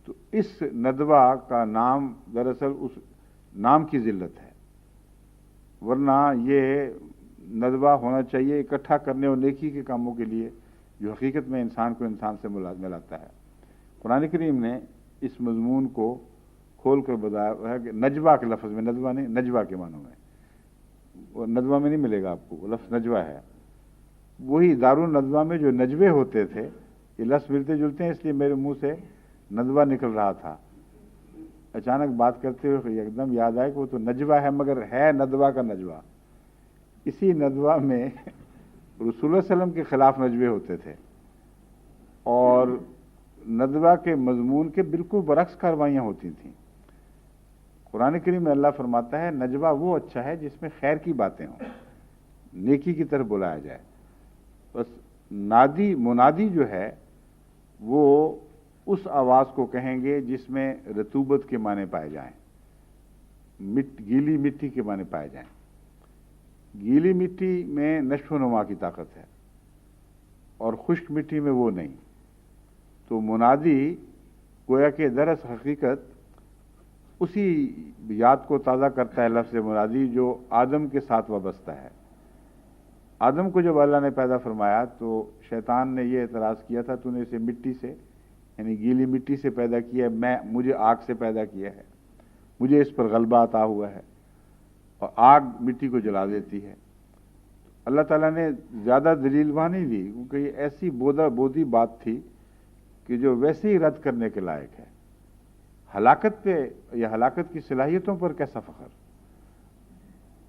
تو اس ندوہ کا نام دراصل اس نام کی ذلت ہے، ورنہ یہ ندوہ ہونا چاہیے اکٹھا کرنے اور نیکی کے کاموں کے لیے، جو حقیقت میں انسان کو انسان سے ملاتا ہے۔ قرآن کریم نے اس مضمون کو کھول کر بتایا ہے کہ نجوہ کے لفظ میں، ندوہ نہیں، نجوہ کے معنوں میں، وہ ندوہ میں نہیں ملے گا آپ کو، وہ لفظ نجوہ ہے۔ وہی دار الندوہ میں جو نجوے ہوتے تھے، یہ لفظ ملتے جلتے ہیں، اس لیے میرے منہ سے ندوہ نکل رہا تھا۔ اچانک بات کرتے ہوئے ایک دم یاد آئے کہ وہ تو نجوہ ہے، مگر ہے ندوہ کا نجوہ۔ اسی ندوہ میں رسول اللہ صلی اللہ علیہ وسلم کے خلاف نجوے ہوتے تھے، اور ندوہ کے مضمون کے بالکل برعکس کاروائیاں ہوتی تھیں۔ قرآن کریم میں اللہ فرماتا ہے نجوہ وہ اچھا ہے جس میں خیر کی باتیں ہوں، نیکی کی طرف بلایا جائے۔ بس نادی منادی جو ہے وہ اس آواز کو کہیں گے جس میں رطوبت کے معنی پائے جائیں، گیلی مٹی کے معنی پائے جائیں۔ گیلی مٹی میں نشو و نما کی طاقت ہے اور خشک مٹی میں وہ نہیں۔ تو منادی گویا کہ درس حقیقت اسی یاد کو تازہ کرتا ہے لفظ منادی جو آدم کے ساتھ وابستہ ہے۔ آدم کو جب اللہ نے پیدا فرمایا تو شیطان نے یہ اعتراض کیا تھا تو نے اسے مٹی سے، یعنی گیلی مٹی سے پیدا کیا ہے، مجھے آگ سے پیدا کیا ہے، مجھے اس پر غلبہ عطا ہوا ہے، اور آگ مٹی کو جلا دیتی ہے۔ اللہ تعالیٰ نے زیادہ دلیل وہاں نہیں دی، کیونکہ یہ ایسی بودی بات تھی کہ جو ویسے ہی رد کرنے کے لائق ہے۔ ہلاکت پہ یا ہلاکت کی صلاحیتوں پر کیسا فخر؟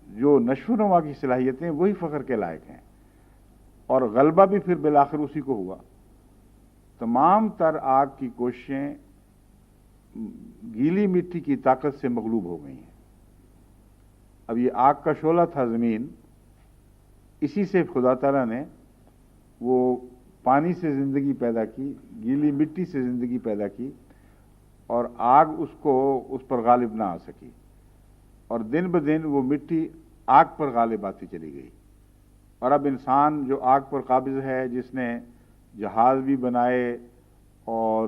جو نشو و نما کی صلاحیتیں وہی فخر کے لائق ہیں، اور غلبہ بھی پھر بالآخر اسی کو ہوا۔ تمام تر آگ کی کوششیں گیلی مٹی کی طاقت سے مغلوب ہو گئی ہیں۔ اب یہ آگ کا شعلہ تھا زمین، اسی سے خدا تعالیٰ نے وہ پانی سے زندگی پیدا کی، گیلی مٹی سے زندگی پیدا کی، اور آگ اس پر غالب نہ آ سکی، اور دن بدن وہ مٹی آگ پر غالب آتی چلی گئی۔ اور اب انسان جو آگ پر قابض ہے، جس نے جہاز بھی بنائے اور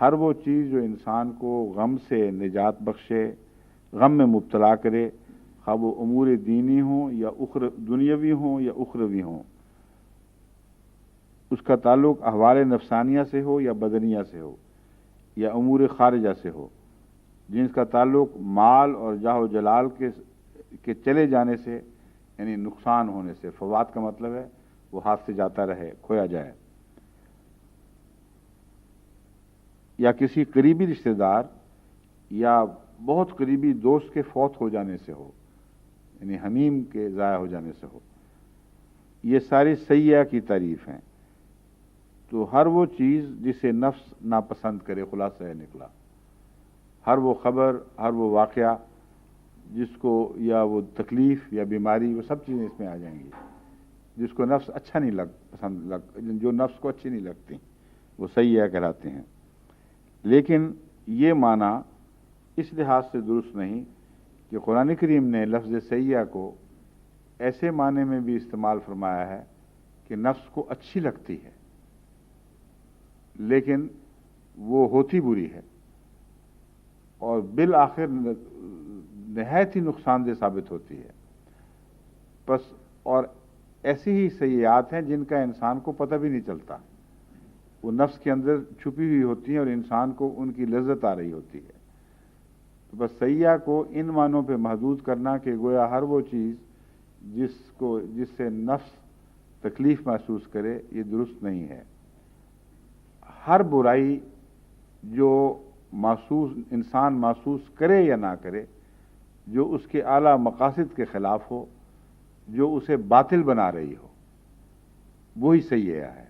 ہر وہ چیز جو انسان کو غم سے نجات بخشے، غم میں مبتلا کرے، خواہ وہ امور دینی ہوں یا دنیاوی ہوں یا اخروی ہوں، اس کا تعلق احوال نفسانیہ سے ہو یا بدنیہ سے ہو یا امور خارجہ سے ہو، جن کا تعلق مال اور جاہ و جلال کے چلے جانے سے یعنی نقصان ہونے سے، فوات کا مطلب ہے وہ ہاتھ سے جاتا رہے، کھویا جائے، یا کسی قریبی رشتہ دار یا بہت قریبی دوست کے فوت ہو جانے سے ہو، یعنی حمیم کے ضائع ہو جانے سے ہو، یہ ساری سیئہ کی تعریف ہیں۔ تو ہر وہ چیز جسے نفس ناپسند کرے، خلاصہ ہے نکلا، ہر وہ خبر، ہر وہ واقعہ جس کو، یا وہ تکلیف یا بیماری، وہ سب چیزیں اس میں آ جائیں گی جس کو نفس اچھا نہیں پسند جو نفس کو اچھی نہیں لگتی، وہ سیئہ کہلاتے ہیں۔ لیکن یہ معنی اس لحاظ سے درست نہیں کہ قرآن کریم نے لفظ سیئہ کو ایسے معنی میں بھی استعمال فرمایا ہے کہ نفس کو اچھی لگتی ہے لیکن وہ ہوتی بری ہے اور بالآخر نہایت ہی نقصان دہ ثابت ہوتی ہے۔ بس اور ایسی ہی سیئات ہیں جن کا انسان کو پتہ بھی نہیں چلتا، وہ نفس کے اندر چھپی ہوئی ہوتی ہیں اور انسان کو ان کی لذت آ رہی ہوتی ہے۔ تو بس سیئہ کو ان معنوں پہ محدود کرنا کہ گویا ہر وہ چیز جس سے نفس تکلیف محسوس کرے، یہ درست نہیں ہے۔ ہر برائی جو انسان محسوس کرے یا نہ کرے، جو اس کے اعلیٰ مقاصد کے خلاف ہو، جو اسے باطل بنا رہی ہو، وہی سیئہ ہے۔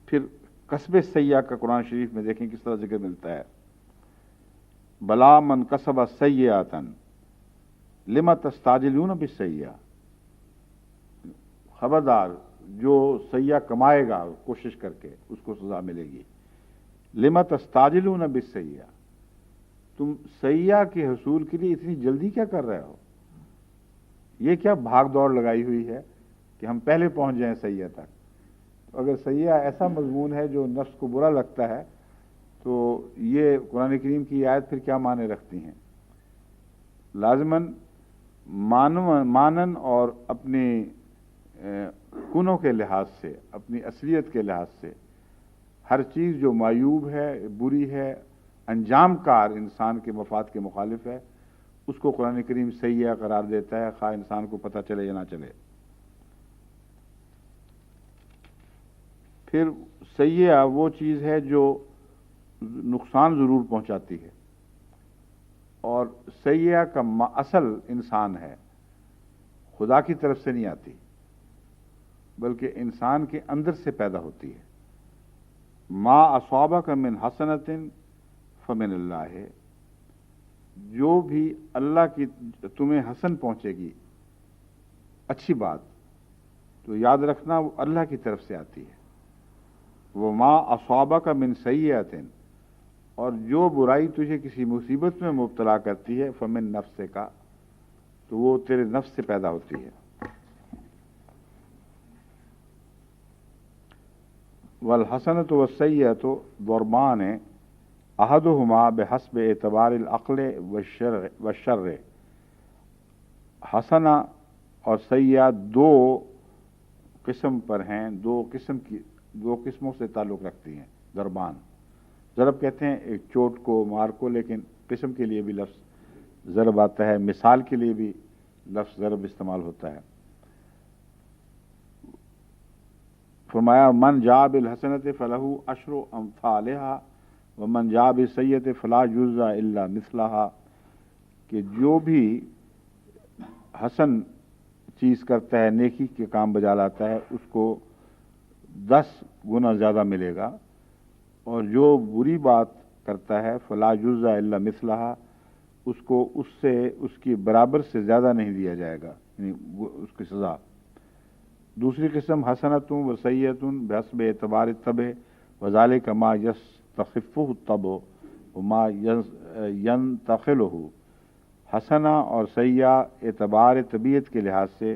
پھر کسب سیئہ کا قرآن شریف میں دیکھیں کس طرح ذکر ملتا ہے۔ بلا من کسب سیئۃ لم تستعجلون بالسیئہ، خبردار جو سیئہ کمائے گا کوشش کر کے اس کو سزا ملے گی۔ لم تستعجلون بالسیئہ، تم سیئہ کے حصول کے لیے اتنی جلدی کیا کر رہے ہو؟ یہ کیا بھاگ دوڑ لگائی ہوئی ہے کہ ہم پہلے پہنچ جائیں سیئہ تک؟ اگر سیئہ ایسا مضمون ہے جو نفس کو برا لگتا ہے تو یہ قرآن کریم کی آیت پھر کیا معنی رکھتی ہیں؟ لازماً مانن اور اپنی کنوں کے لحاظ سے، اپنی اصلیت کے لحاظ سے ہر چیز جو معیوب ہے، بری ہے، انجام کار انسان کے مفاد کے مخالف ہے، اس کو قرآن کریم سیئہ قرار دیتا ہے، خواہ انسان کو پتہ چلے یا نہ چلے۔ پھر سیئہ وہ چیز ہے جو نقصان ضرور پہنچاتی ہے، اور سیئہ کا اصل انسان ہے، خدا کی طرف سے نہیں آتی بلکہ انسان کے اندر سے پیدا ہوتی ہے۔ ما اصابک من حسنۃ فمن اللہ، جو بھی اللہ کی تمہیں حسن پہنچے گی، اچھی بات، تو یاد رکھنا وہ اللہ کی طرف سے آتی ہے۔ وما اصابک من سیئۃ، اور جو برائی تجھے کسی مصیبت میں مبتلا کرتی ہے، فمن نفس کا، تو وہ تیرے نفس سے پیدا ہوتی ہے۔ والحسنۃ والسیئۃ ضربان احدہما بحسب اعتبار العقل والشر، حسنہ اور سیئہ دو قسم پر ہیں، دو قسموں سے تعلق رکھتی ہیں۔ ضربان، ضرب کہتے ہیں ایک چوٹ کو، مار کو، لیکن قسم کے لیے بھی لفظ ضرب آتا ہے، مثال کے لیے بھی لفظ ضرب استعمال ہوتا ہے۔ فرمایا من جاء بالحسنۃ فلہ عشر امثالھا ومن جاء بالسیئۃ فلا یجزی الا مثلھا، کہ جو بھی حسن چیز کرتا ہے، نیکی کے کام بجا لاتا ہے، اس کو 10 گنا زیادہ ملے گا، اور جو بری بات کرتا ہے فلا یجزی الا مثلھا، اس کو اس کی برابر سے زیادہ نہیں دیا جائے گا، یعنی اس کی سزا۔ دوسری قسم حسنۃ و سیئۃ بحسب اعتبار الطبع وذلک ما یستخفہ الطبع وما ینتقلہ، حسنہ اور سیئہ اعتبار طبیعت کے لحاظ سے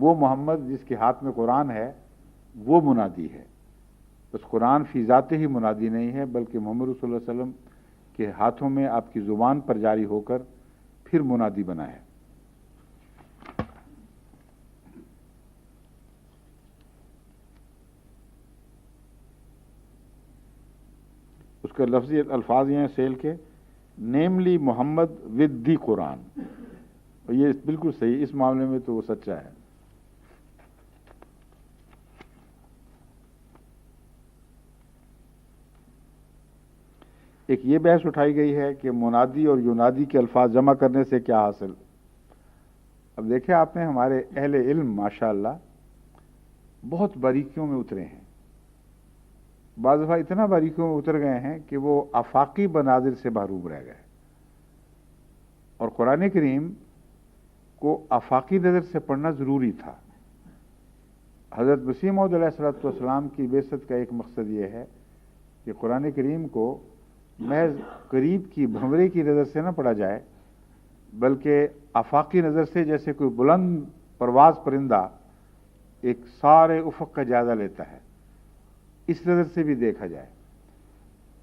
وہ محمد جس کے ہاتھ میں قرآن ہے وہ منادی ہے. بس قرآن فی ذات ہی منادی نہیں ہے، بلکہ محمد رسول اللہ علیہ وسلم کے ہاتھوں میں آپ کی زبان پر جاری ہو کر پھر منادی بنا ہے. اس کا لفظی الفاظ یہ ہیں سیل کے، نیملی محمد ود دی قرآن. اور یہ بالکل صحیح، اس معاملے میں تو وہ سچا ہے. ایک یہ بحث اٹھائی گئی ہے کہ منادی اور یونادی کے الفاظ جمع کرنے سے کیا حاصل. اب دیکھیں آپ نے ہمارے اہل علم ماشاءاللہ بہت باریکیوں میں اترے ہیں. بعض دفعہ اتنا باریکیوں میں اتر گئے ہیں کہ وہ آفاقی مناظر سے محروم رہ گئے، اور قرآن کریم کو آفاقی نظر سے پڑھنا ضروری تھا. حضرت مسیح موعود علیہ الصلوۃ والسلام کی بعثت کا ایک مقصد یہ ہے کہ قرآن کریم کو محض قریب کی بھنورے کی نظر سے نہ پڑھا جائے، بلکہ آفاقی نظر سے، جیسے کوئی بلند پرواز پرندہ ایک سارے افق کا جائزہ لیتا ہے، اس نظر سے بھی دیکھا جائے.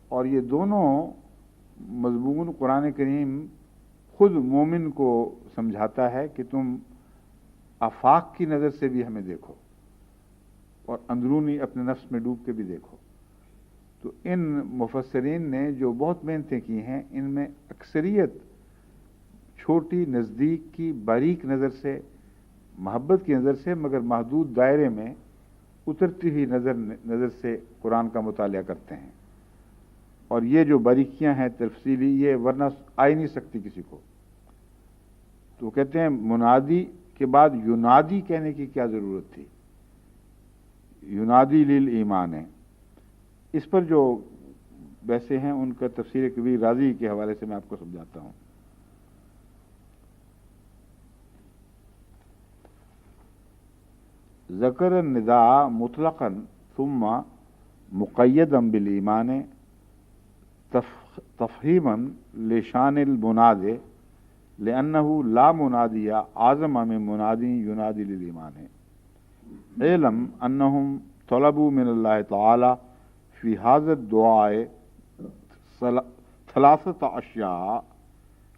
اور یہ دونوں مضمون قرآن کریم خود مومن کو سمجھاتا ہے کہ تم آفاق کی نظر سے بھی ہمیں دیکھو اور اندرونی اپنے نفس میں ڈوب کے بھی دیکھو. تو ان مفسرین نے جو بہت محنتیں کی ہیں، ان میں اکثریت چھوٹی نزدیک کی باریک نظر سے، محبت کی نظر سے، مگر محدود دائرے میں اترتی ہوئی نظر سے قرآن کا مطالعہ کرتے ہیں. اور یہ جو باریکیاں ہیں تفصیلی، یہ ورنہ آ ہی نہیں سکتی کسی کو. تو کہتے ہیں منادی کے بعد یونادی کہنے کی کیا ضرورت تھی. یونادی للایمان ہے. اس پر جو بحثیں ہیں ان کا تفسیر کبیر رازی کے حوالے سے میں آپ کو سمجھاتا ہوں. ذکر النداء مطلقا ثم مقیدا بالایمان تفہیما لشان المناد لأنه لا منادی اعظم من منادی ینادی للایمان. علم انہم طلبوا من اللہ تعالی فی هذا الدعاء ثلاثة اشیاء،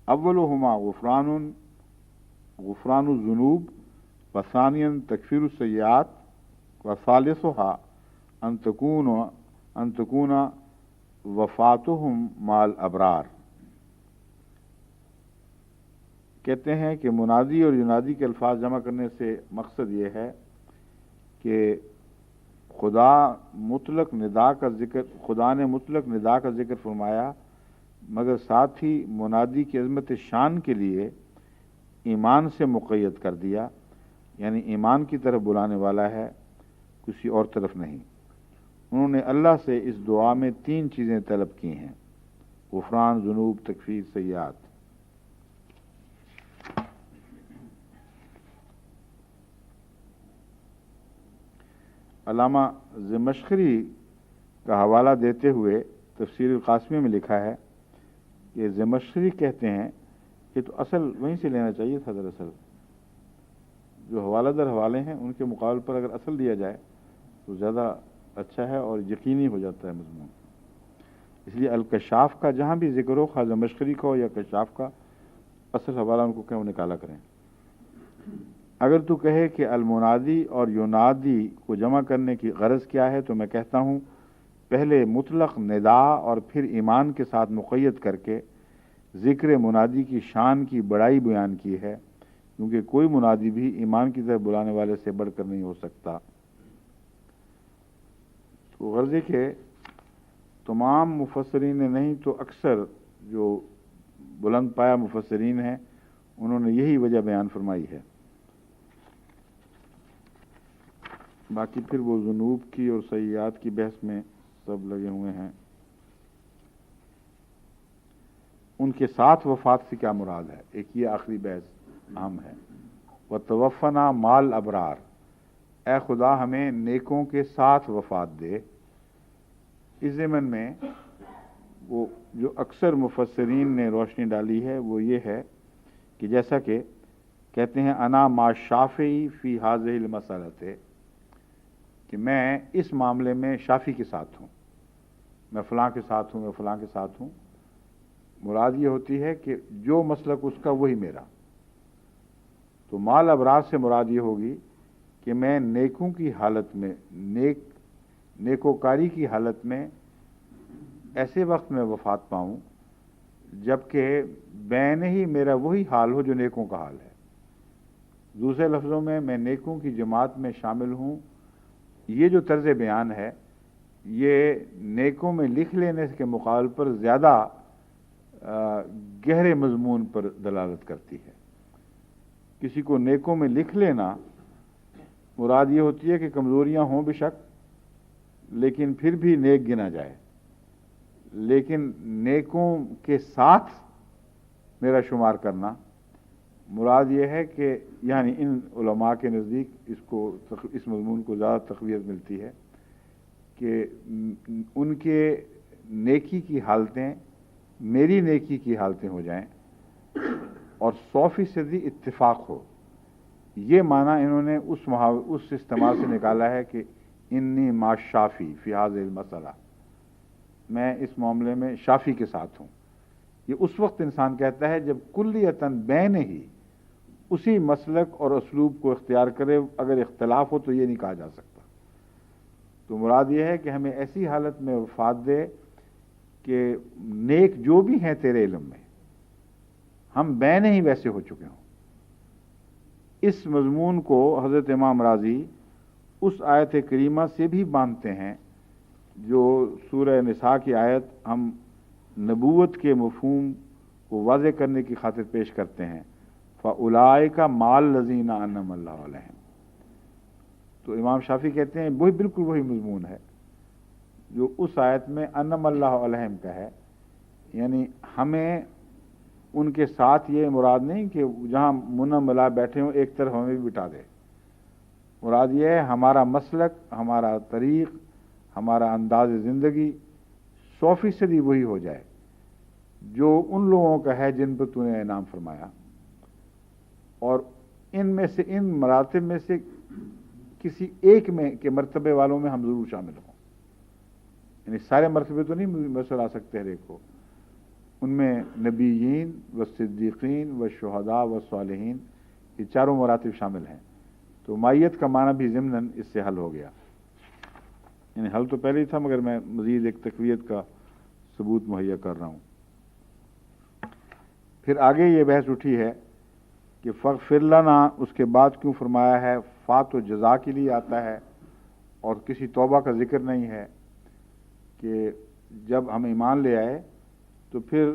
اولهما غفران الذنوب، وثانیا تکفیر السیئات، وثالثها ان تكون وفاتهم مع الابرار. کہتے ہیں کہ منادی اور ینادی کے الفاظ جمع کرنے سے مقصد یہ ہے کہ خدا نے مطلق ندا کا ذکر فرمایا، مگر ساتھ ہی منادی کی عظمت شان کے لیے ایمان سے مقید کر دیا، یعنی ایمان کی طرف بلانے والا ہے، کسی اور طرف نہیں. انہوں نے اللہ سے اس دعا میں 3 چیزیں طلب کی ہیں: غفران ذنوب، تکفیر سیئات. علامہ زمخشری کا حوالہ دیتے ہوئے تفسیر القاسمی میں لکھا ہے کہ زمخشری کہتے ہیں کہ تو اصل وہیں سے لینا چاہیے تھا. دراصل جو حوالہ در حوالے ہیں ان کے مقابل پر اگر اصل دیا جائے تو زیادہ اچھا ہے اور یقینی ہو جاتا ہے مضمون. اس لیے الکشاف کا جہاں بھی ذکر ہو، خواہ زمخشری کا ہو یا کشاف کا، اصل حوالہ ان کو کہیں وہ نکالا کریں. اگر تو کہے کہ المنادی اور یونادی کو جمع کرنے کی غرض کیا ہے، تو میں کہتا ہوں پہلے مطلق ندا اور پھر ایمان کے ساتھ مقید کر کے ذکر منادی کی شان کی بڑائی بیان کی ہے، کیونکہ کوئی منادی بھی ایمان کی طرف بلانے والے سے بڑھ کر نہیں ہو سکتا. تو غرض ہے کہ تمام مفسرین نے نہیں تو اکثر جو بلند پایا مفسرین ہیں انہوں نے یہی وجہ بیان فرمائی ہے. باقی پھر وہ ذنوب کی اور سیئات کی بحث میں سب لگے ہوئے ہیں. ان کے ساتھ وفات سے کیا مراد ہے؟ ایک یہ آخری بحث اہم ہے. وتوفنا مال ابرار، اے خدا ہمیں نیکوں کے ساتھ وفات دے. اس ضمن میں وہ جو اکثر مفسرین نے روشنی ڈالی ہے وہ یہ ہے کہ جیسا کہ کہتے ہیں انا ما شافعی فی حاذہ المسئلۃ، کہ میں اس معاملے میں شافی کے ساتھ ہوں، میں فلاں کے ساتھ ہوں، میں فلاں کے ساتھ ہوں۔ مراد یہ ہوتی ہے کہ جو مسلک اس کا وہی میرا۔ تو مال ابرار سے مراد یہ ہوگی کہ میں نیکوں کی حالت میں، نیکوکاری کی حالت میں ایسے وقت میں وفات پاؤں جبکہ بین ہی میرا وہی حال ہو جو نیکوں کا حال ہے۔ دوسرے لفظوں میں نیکوں کی جماعت میں شامل ہوں۔ یہ جو طرز بیان ہے یہ نیکوں میں لکھ لینے کے مقابل پر زیادہ گہرے مضمون پر دلالت کرتی ہے۔ کسی کو نیکوں میں لکھ لینا مراد یہ ہوتی ہے کہ کمزوریاں ہوں بے شک لیکن پھر بھی نیک گنا جائے، لیکن نیکوں کے ساتھ میرا شمار کرنا مراد یہ ہے کہ یعنی ان علماء کے نزدیک اس مضمون کو زیادہ تقویت ملتی ہے کہ ان کے نیکی کی حالتیں میری نیکی کی حالتیں ہو جائیں اور 100% اتفاق ہو۔ یہ معنی انہوں نے اس استعمال سے نکالا ہے کہ انی ما شافی فی ھذہ المسئلہ، میں اس معاملے میں شافی کے ساتھ ہوں۔ یہ اس وقت انسان کہتا ہے جب کلیتاً بین ہی اسی مسلک اور اسلوب کو اختیار کرے، اگر اختلاف ہو تو یہ نہیں کہا جا سکتا۔ تو مراد یہ ہے کہ ہمیں ایسی حالت میں وفات دے کہ نیک جو بھی ہیں تیرے علم میں ہم بین ہی ویسے ہو چکے ہوں۔ اس مضمون کو حضرت امام راضی اس آیت کریمہ سے بھی باندھتے ہیں جو سورہ نساء کی آیت ہم نبوت کے مفہوم کو واضح کرنے کی خاطر پیش کرتے ہیں، فَأُولَٰئِکَ مَعَ الَّذِينَ أَنْعَمَ اللَّهُ عَلَيْهِمْ۔ تو امام شافعی کہتے ہیں وہی بالکل وہی مضمون ہے جو اس آیت میں انعم اللہ علیہم کا ہے، یعنی ہمیں ان کے ساتھ یہ مراد نہیں کہ جہاں منم ملا بیٹھے ہوں ایک طرف ہمیں بھی بٹھا دے۔ مراد یہ ہے ہمارا مسلک، ہمارا طریق، ہمارا انداز زندگی 100% وہی ہو جائے جو ان لوگوں کا ہے جن پر تو نے انعام فرمایا، اور ان میں سے ان مراتب میں سے کسی ایک میں کے مرتبے والوں میں ہم ضرور شامل ہوں۔ یعنی سارے مرتبے تو نہیں میسر آ سکتے ہر ایک کو، ان میں نبیین و صدیقین و شہداء و صالحین یہ چاروں مراتب شامل ہیں۔ تو مائیت کا معنی بھی ضمناً اس سے حل ہو گیا، یعنی حل تو پہلے ہی تھا مگر میں مزید ایک تقویت کا ثبوت مہیا کر رہا ہوں۔ پھر آگے یہ بحث اٹھی ہے کہ فاغفر لنا اس کے بعد کیوں فرمایا ہے؟ فات و جزا کے لیے آتا ہے اور کسی توبہ کا ذکر نہیں ہے کہ جب ہم ایمان لے آئے تو پھر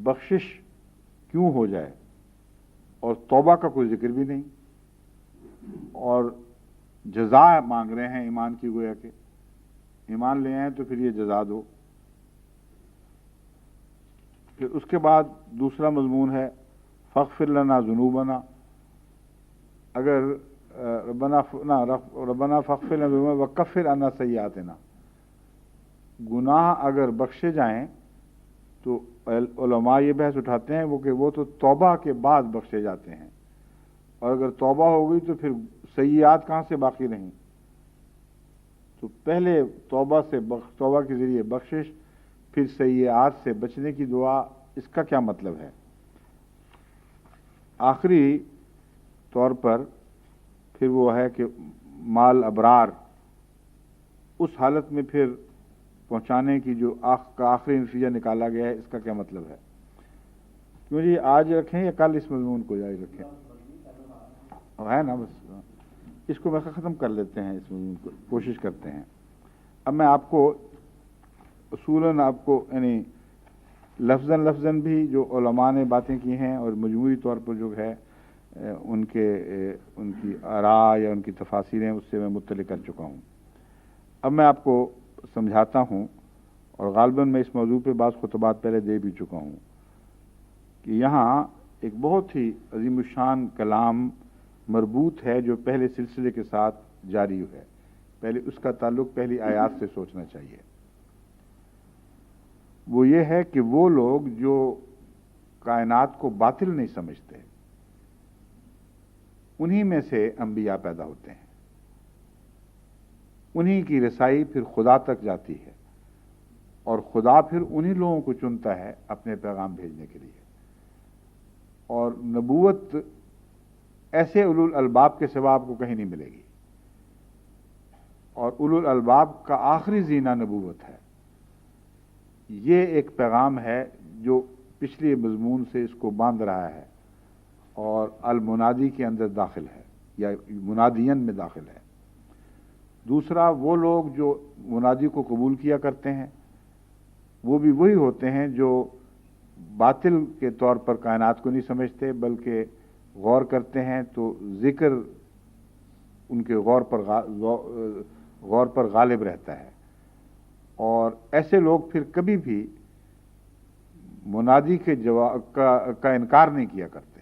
بخشش کیوں ہو جائے، اور توبہ کا کوئی ذکر بھی نہیں، اور جزا مانگ رہے ہیں ایمان کی، گویا کہ ایمان لے آئے تو پھر یہ جزا دو۔ پھر اس کے بعد دوسرا مضمون ہے فاغفر لنا ذنوبنا، اگر ربنا فاغفر لنا ذنوبنا وکفر عنا سیئاتنا، گناہ اگر بخشے جائیں تو علماء یہ بحث اٹھاتے ہیں وہ تو توبہ کے بعد بخشے جاتے ہیں، اور اگر توبہ ہو گئی تو پھر سیئات کہاں سے باقی رہیں؟ تو پہلے توبہ کے ذریعے بخشش، پھر سیئات سے بچنے کی دعا، اس کا کیا مطلب ہے؟ آخری طور پر پھر وہ ہے کہ مال ابرار اس حالت میں پھر پہنچانے کی جو آخری نتیجہ نکالا گیا ہے، اس کا کیا مطلب ہے؟ کیوں جی آج رکھیں یا کل اس مضمون کو جاری رکھیں؟ ہے نا، بس اس کو بس ختم کر لیتے ہیں، اس مضمون کو کوشش کرتے ہیں۔ اب میں آپ کو اصولاً آپ کو یعنی لفظاً بھی جو علماء نے باتیں کی ہیں اور مجموعی طور پر جو ہے ان کی آراء یا ان کی تفاسیریں اس سے میں مطلع کر چکا ہوں۔ اب میں آپ کو سمجھاتا ہوں، اور غالباً میں اس موضوع پہ بعض خطبات پہلے دے بھی چکا ہوں کہ یہاں ایک بہت ہی عظیم الشان کلام مربوط ہے جو پہلے سلسلے کے ساتھ جاری ہے، پہلے اس کا تعلق پہلی آیات سے سوچنا چاہیے۔ وہ یہ ہے کہ وہ لوگ جو کائنات کو باطل نہیں سمجھتے، انہی میں سے انبیاء پیدا ہوتے ہیں، انہی کی رسائی پھر خدا تک جاتی ہے، اور خدا پھر انہی لوگوں کو چنتا ہے اپنے پیغام بھیجنے کے لیے۔ اور نبوت ایسے اولو الالباب کے سوا آپ کو کہیں نہیں ملے گی، اور اولو الالباب کا آخری زینہ نبوت ہے۔ یہ ایک پیغام ہے جو پچھلی مضمون سے اس کو باندھ رہا ہے اور المنادی کے اندر داخل ہے یا منادین میں داخل ہے۔ دوسرا، وہ لوگ جو منادی کو قبول کیا کرتے ہیں وہ بھی وہی ہوتے ہیں جو باطل کے طور پر کائنات کو نہیں سمجھتے، بلکہ غور کرتے ہیں تو ذکر ان کے غور پر غالب رہتا ہے، اور ایسے لوگ پھر کبھی بھی منادی کے کا انکار نہیں کیا کرتے،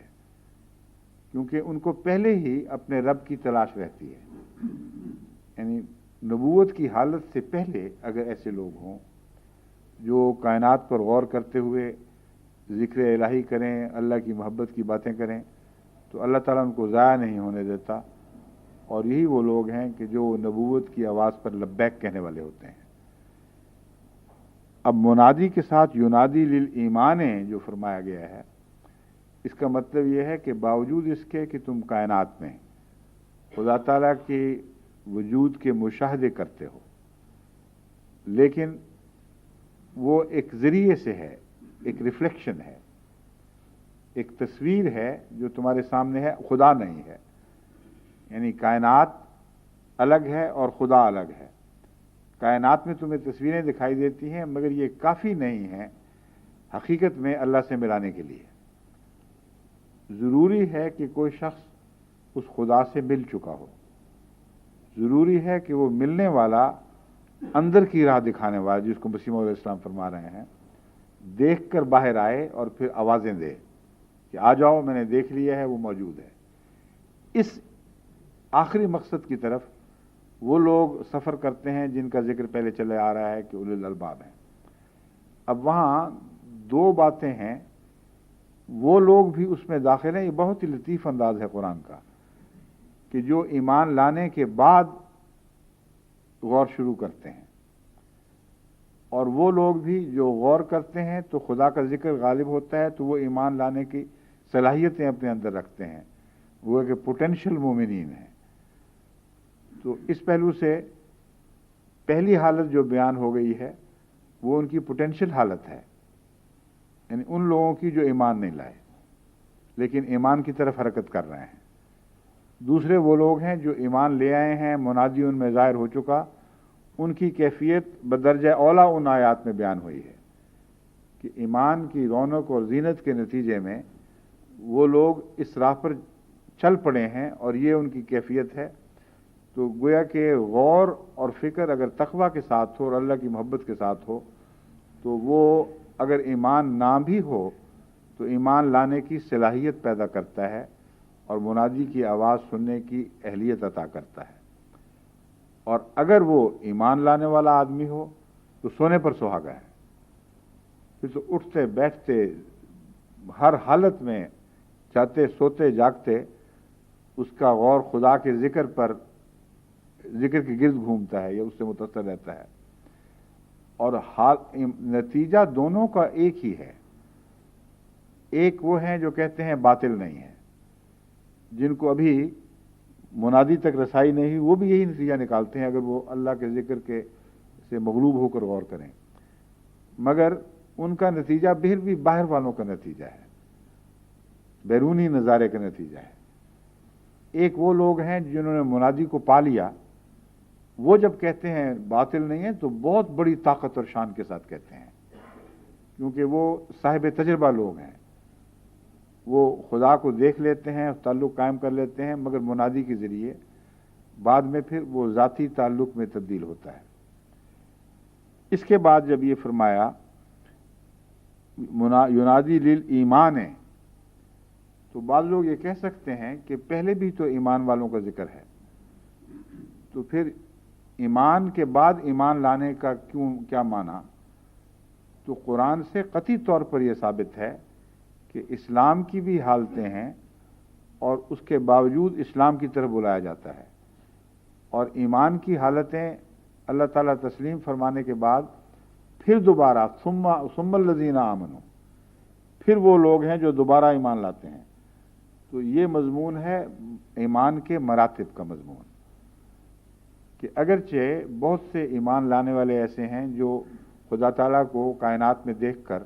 کیونکہ ان کو پہلے ہی اپنے رب کی تلاش رہتی ہے۔ یعنی نبوت کی حالت سے پہلے اگر ایسے لوگ ہوں جو کائنات پر غور کرتے ہوئے ذکر الہی کریں، اللہ کی محبت کی باتیں کریں، تو اللہ تعالیٰ ان کو ضائع نہیں ہونے دیتا، اور یہی وہ لوگ ہیں کہ جو نبوت کی آواز پر لبیک کہنے والے ہوتے ہیں۔ اب منادی کے ساتھ ینادی للایمان جو فرمایا گیا ہے، اس کا مطلب یہ ہے کہ باوجود اس کے کہ تم کائنات میں خدا تعالیٰ کے وجود کے مشاہدے کرتے ہو، لیکن وہ ایک ذریعے سے ہے، ایک ریفلیکشن ہے، ایک تصویر ہے جو تمہارے سامنے ہے، خدا نہیں ہے۔ یعنی کائنات الگ ہے اور خدا الگ ہے۔ کائنات میں تمہیں تصویریں دکھائی دیتی ہیں، مگر یہ کافی نہیں ہیں حقیقت میں اللہ سے ملانے کے لیے۔ ضروری ہے کہ کوئی شخص اس خدا سے مل چکا ہو، ضروری ہے کہ وہ ملنے والا اندر کی راہ دکھانے والا، جس کو مسیح موعود علیہ السلام فرما رہے ہیں، دیکھ کر باہر آئے اور پھر آوازیں دے کہ آ جاؤ، میں نے دیکھ لیا ہے، وہ موجود ہے۔ اس آخری مقصد کی طرف وہ لوگ سفر کرتے ہیں جن کا ذکر پہلے چلے آ رہا ہے کہ اولو الالباب ہیں۔ اب وہاں دو باتیں ہیں، وہ لوگ بھی اس میں داخل ہیں۔ یہ بہت ہی لطیف انداز ہے قرآن کا کہ جو ایمان لانے کے بعد غور شروع کرتے ہیں، اور وہ لوگ بھی جو غور کرتے ہیں تو خدا کا ذکر غالب ہوتا ہے، تو وہ ایمان لانے کی صلاحیتیں اپنے اندر رکھتے ہیں، وہ کہ پوٹینشیل مومنین ہیں۔ تو اس پہلو سے پہلی حالت جو بیان ہو گئی ہے وہ ان کی پوٹینشیل حالت ہے، یعنی ان لوگوں کی جو ایمان نہیں لائے لیکن ایمان کی طرف حرکت کر رہے ہیں۔ دوسرے وہ لوگ ہیں جو ایمان لے آئے ہیں، منادی ان میں ظاہر ہو چکا، ان کی کیفیت بدرجہ اولا ان آیات میں بیان ہوئی ہے کہ ایمان کی رونق اور زینت کے نتیجے میں وہ لوگ اس راہ پر چل پڑے ہیں، اور یہ ان کی کیفیت ہے۔ تو گویا کہ غور اور فکر اگر تقویٰ کے ساتھ ہو اور اللہ کی محبت کے ساتھ ہو، تو وہ اگر ایمان نہ بھی ہو تو ایمان لانے کی صلاحیت پیدا کرتا ہے اور منادی کی آواز سننے کی اہلیت عطا کرتا ہے۔ اور اگر وہ ایمان لانے والا آدمی ہو تو سونے پر سہاگا ہے، پھر تو اٹھتے بیٹھتے ہر حالت میں، چاہتے سوتے جاگتے، اس کا غور خدا کے ذکر کے گرد گھومتا ہے یا اس سے متصل رہتا ہے، اور نتیجہ دونوں کا ایک ہی ہے۔ ایک وہ ہیں جو کہتے ہیں باطل نہیں ہے، جن کو ابھی منادی تک رسائی نہیں، وہ بھی یہی نتیجہ نکالتے ہیں اگر وہ اللہ کے ذکر کے سے مغلوب ہو کر غور کریں، مگر ان کا نتیجہ پھر بھی باہر والوں کا نتیجہ ہے، بیرونی نظارے کا نتیجہ ہے۔ ایک وہ لوگ ہیں جنہوں نے منادی کو پا لیا، وہ جب کہتے ہیں باطل نہیں ہے تو بہت بڑی طاقت اور شان کے ساتھ کہتے ہیں، کیونکہ وہ صاحب تجربہ لوگ ہیں، وہ خدا کو دیکھ لیتے ہیں، تعلق قائم کر لیتے ہیں، مگر منادی کے ذریعے بعد میں پھر وہ ذاتی تعلق میں تبدیل ہوتا ہے۔ اس کے بعد جب یہ فرمایا ینادی للایمان، تو بعض لوگ یہ کہہ سکتے ہیں کہ پہلے بھی تو ایمان والوں کا ذکر ہے، تو پھر ایمان کے بعد ایمان لانے کا کیا معنی؟ تو قرآن سے قطعی طور پر یہ ثابت ہے کہ اسلام کی بھی حالتیں ہیں اور اس کے باوجود اسلام کی طرف بلایا جاتا ہے، اور ایمان کی حالتیں اللہ تعالیٰ تسلیم فرمانے کے بعد پھر دوبارہ ثم الذین آمنوا، پھر وہ لوگ ہیں جو دوبارہ ایمان لاتے ہیں. تو یہ مضمون ہے ایمان کے مراتب کا مضمون، کہ اگرچہ بہت سے ایمان لانے والے ایسے ہیں جو خدا تعالیٰ کو کائنات میں دیکھ کر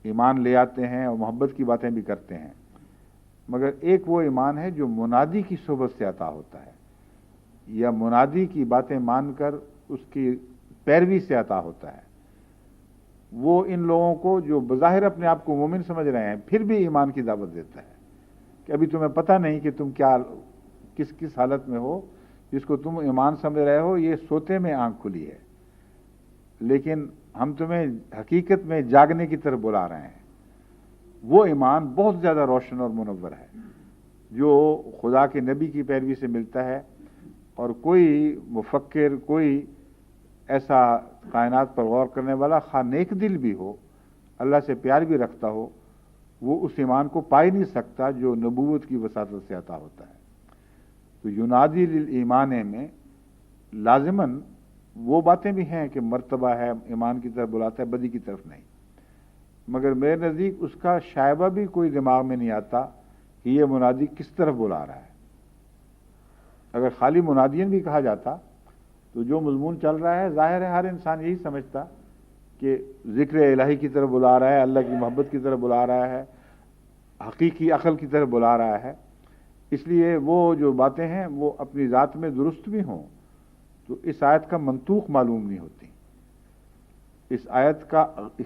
ایمان لے آتے ہیں اور محبت کی باتیں بھی کرتے ہیں، مگر ایک وہ ایمان ہے جو منادی کی صحبت سے عطا ہوتا ہے، یا منادی کی باتیں مان کر اس کی پیروی سے عطا ہوتا ہے. وہ ان لوگوں کو جو بظاہر اپنے آپ کو مومن سمجھ رہے ہیں پھر بھی ایمان کی دعوت دیتا ہے کہ ابھی تمہیں پتہ نہیں کہ تم کیا کس حالت میں ہو، جس کو تم ایمان سمجھ رہے ہو یہ سوتے میں آنکھ کھلی ہے، لیکن ہم تمہیں حقیقت میں جاگنے کی طرف بلا رہے ہیں. وہ ایمان بہت زیادہ روشن اور منور ہے جو خدا کے نبی کی پیروی سے ملتا ہے، اور کوئی مفکر، کوئی ایسا کائنات پر غور کرنے والا خواہ نیک دل بھی ہو، اللہ سے پیار بھی رکھتا ہو، وہ اس ایمان کو پا ہی نہیں سکتا جو نبوت کی وساطت سے عطا ہوتا ہے. تو ینادی للایمان میں لازماً وہ باتیں بھی ہیں کہ مرتبہ ہے، ایمان کی طرف بلاتا ہے، بدی کی طرف نہیں، مگر میرے نزدیک اس کا شائبہ بھی کوئی دماغ میں نہیں آتا کہ یہ منادی کس طرف بلا رہا ہے. اگر خالی منادین بھی کہا جاتا تو جو مضمون چل رہا ہے ظاہر ہے ہر انسان یہی سمجھتا کہ ذکر الہی کی طرف بلا رہا ہے، اللہ کی محبت کی طرف بلا رہا ہے، حقیقی عقل کی طرف بلا رہا ہے. اس لیے وہ جو باتیں ہیں وہ اپنی ذات میں درست بھی ہوں تو اس آیت کا منطوق معلوم نہیں ہوتی، اس آیت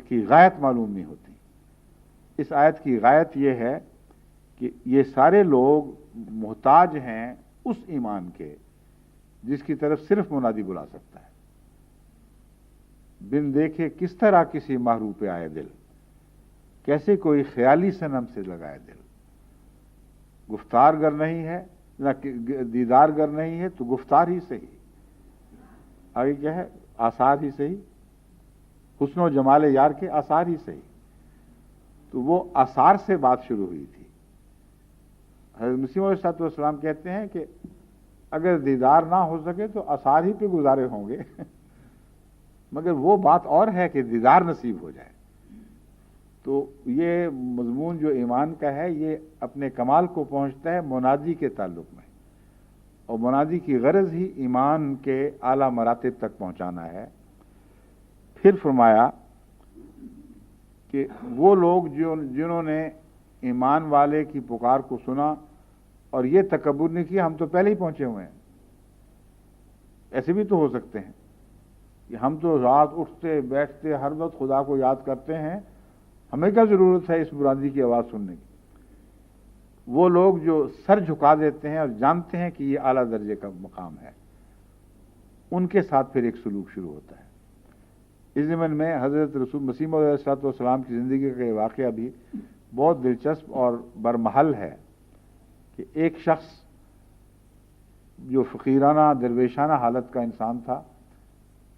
کی غایت معلوم نہیں ہوتی. اس آیت کی غایت یہ ہے کہ یہ سارے لوگ محتاج ہیں اس ایمان کے جس کی طرف صرف منادی بلا سکتا ہے. بن دیکھے کس طرح کسی محروم پہ آئے دل، کیسے کوئی خیالی صنم سے لگائے دل. گفتار گر نہیں ہے نہ دیدار گر نہیں ہے تو گفتار ہی صحیح، آگے کیا ہے، آثار ہی صحیح، حسن و جمال یار کے آثار ہی صحیح. تو وہ آثار سے بات شروع ہوئی تھی. حضرت مسیح علیہ السلام کہتے ہیں کہ اگر دیدار نہ ہو سکے تو آثار ہی پہ گزارے ہوں گے مگر وہ بات اور ہے کہ دیدار نصیب ہو جائے. تو یہ مضمون جو ایمان کا ہے یہ اپنے کمال کو پہنچتا ہے منادی کے تعلق میں، اور منادی کی غرض ہی ایمان کے اعلیٰ مراتب تک پہنچانا ہے. پھر فرمایا کہ وہ لوگ جنہوں نے ایمان والے کی پکار کو سنا اور یہ تکبر نہیں کیا ہم تو پہلے ہی پہنچے ہوئے ہیں. ایسے بھی تو ہو سکتے ہیں کہ ہم تو رات اٹھتے بیٹھتے ہر وقت خدا کو یاد کرتے ہیں، ہمیں کیا ضرورت ہے اس برادری کی آواز سننے کی. وہ لوگ جو سر جھکا دیتے ہیں اور جانتے ہیں کہ یہ اعلیٰ درجے کا مقام ہے، ان کے ساتھ پھر ایک سلوک شروع ہوتا ہے. اس ضمن میں حضرت رسول مسیح علیہ السلام کی زندگی کا واقعہ بھی بہت دلچسپ اور برمحل ہے کہ ایک شخص جو فقیرانہ درویشانہ حالت کا انسان تھا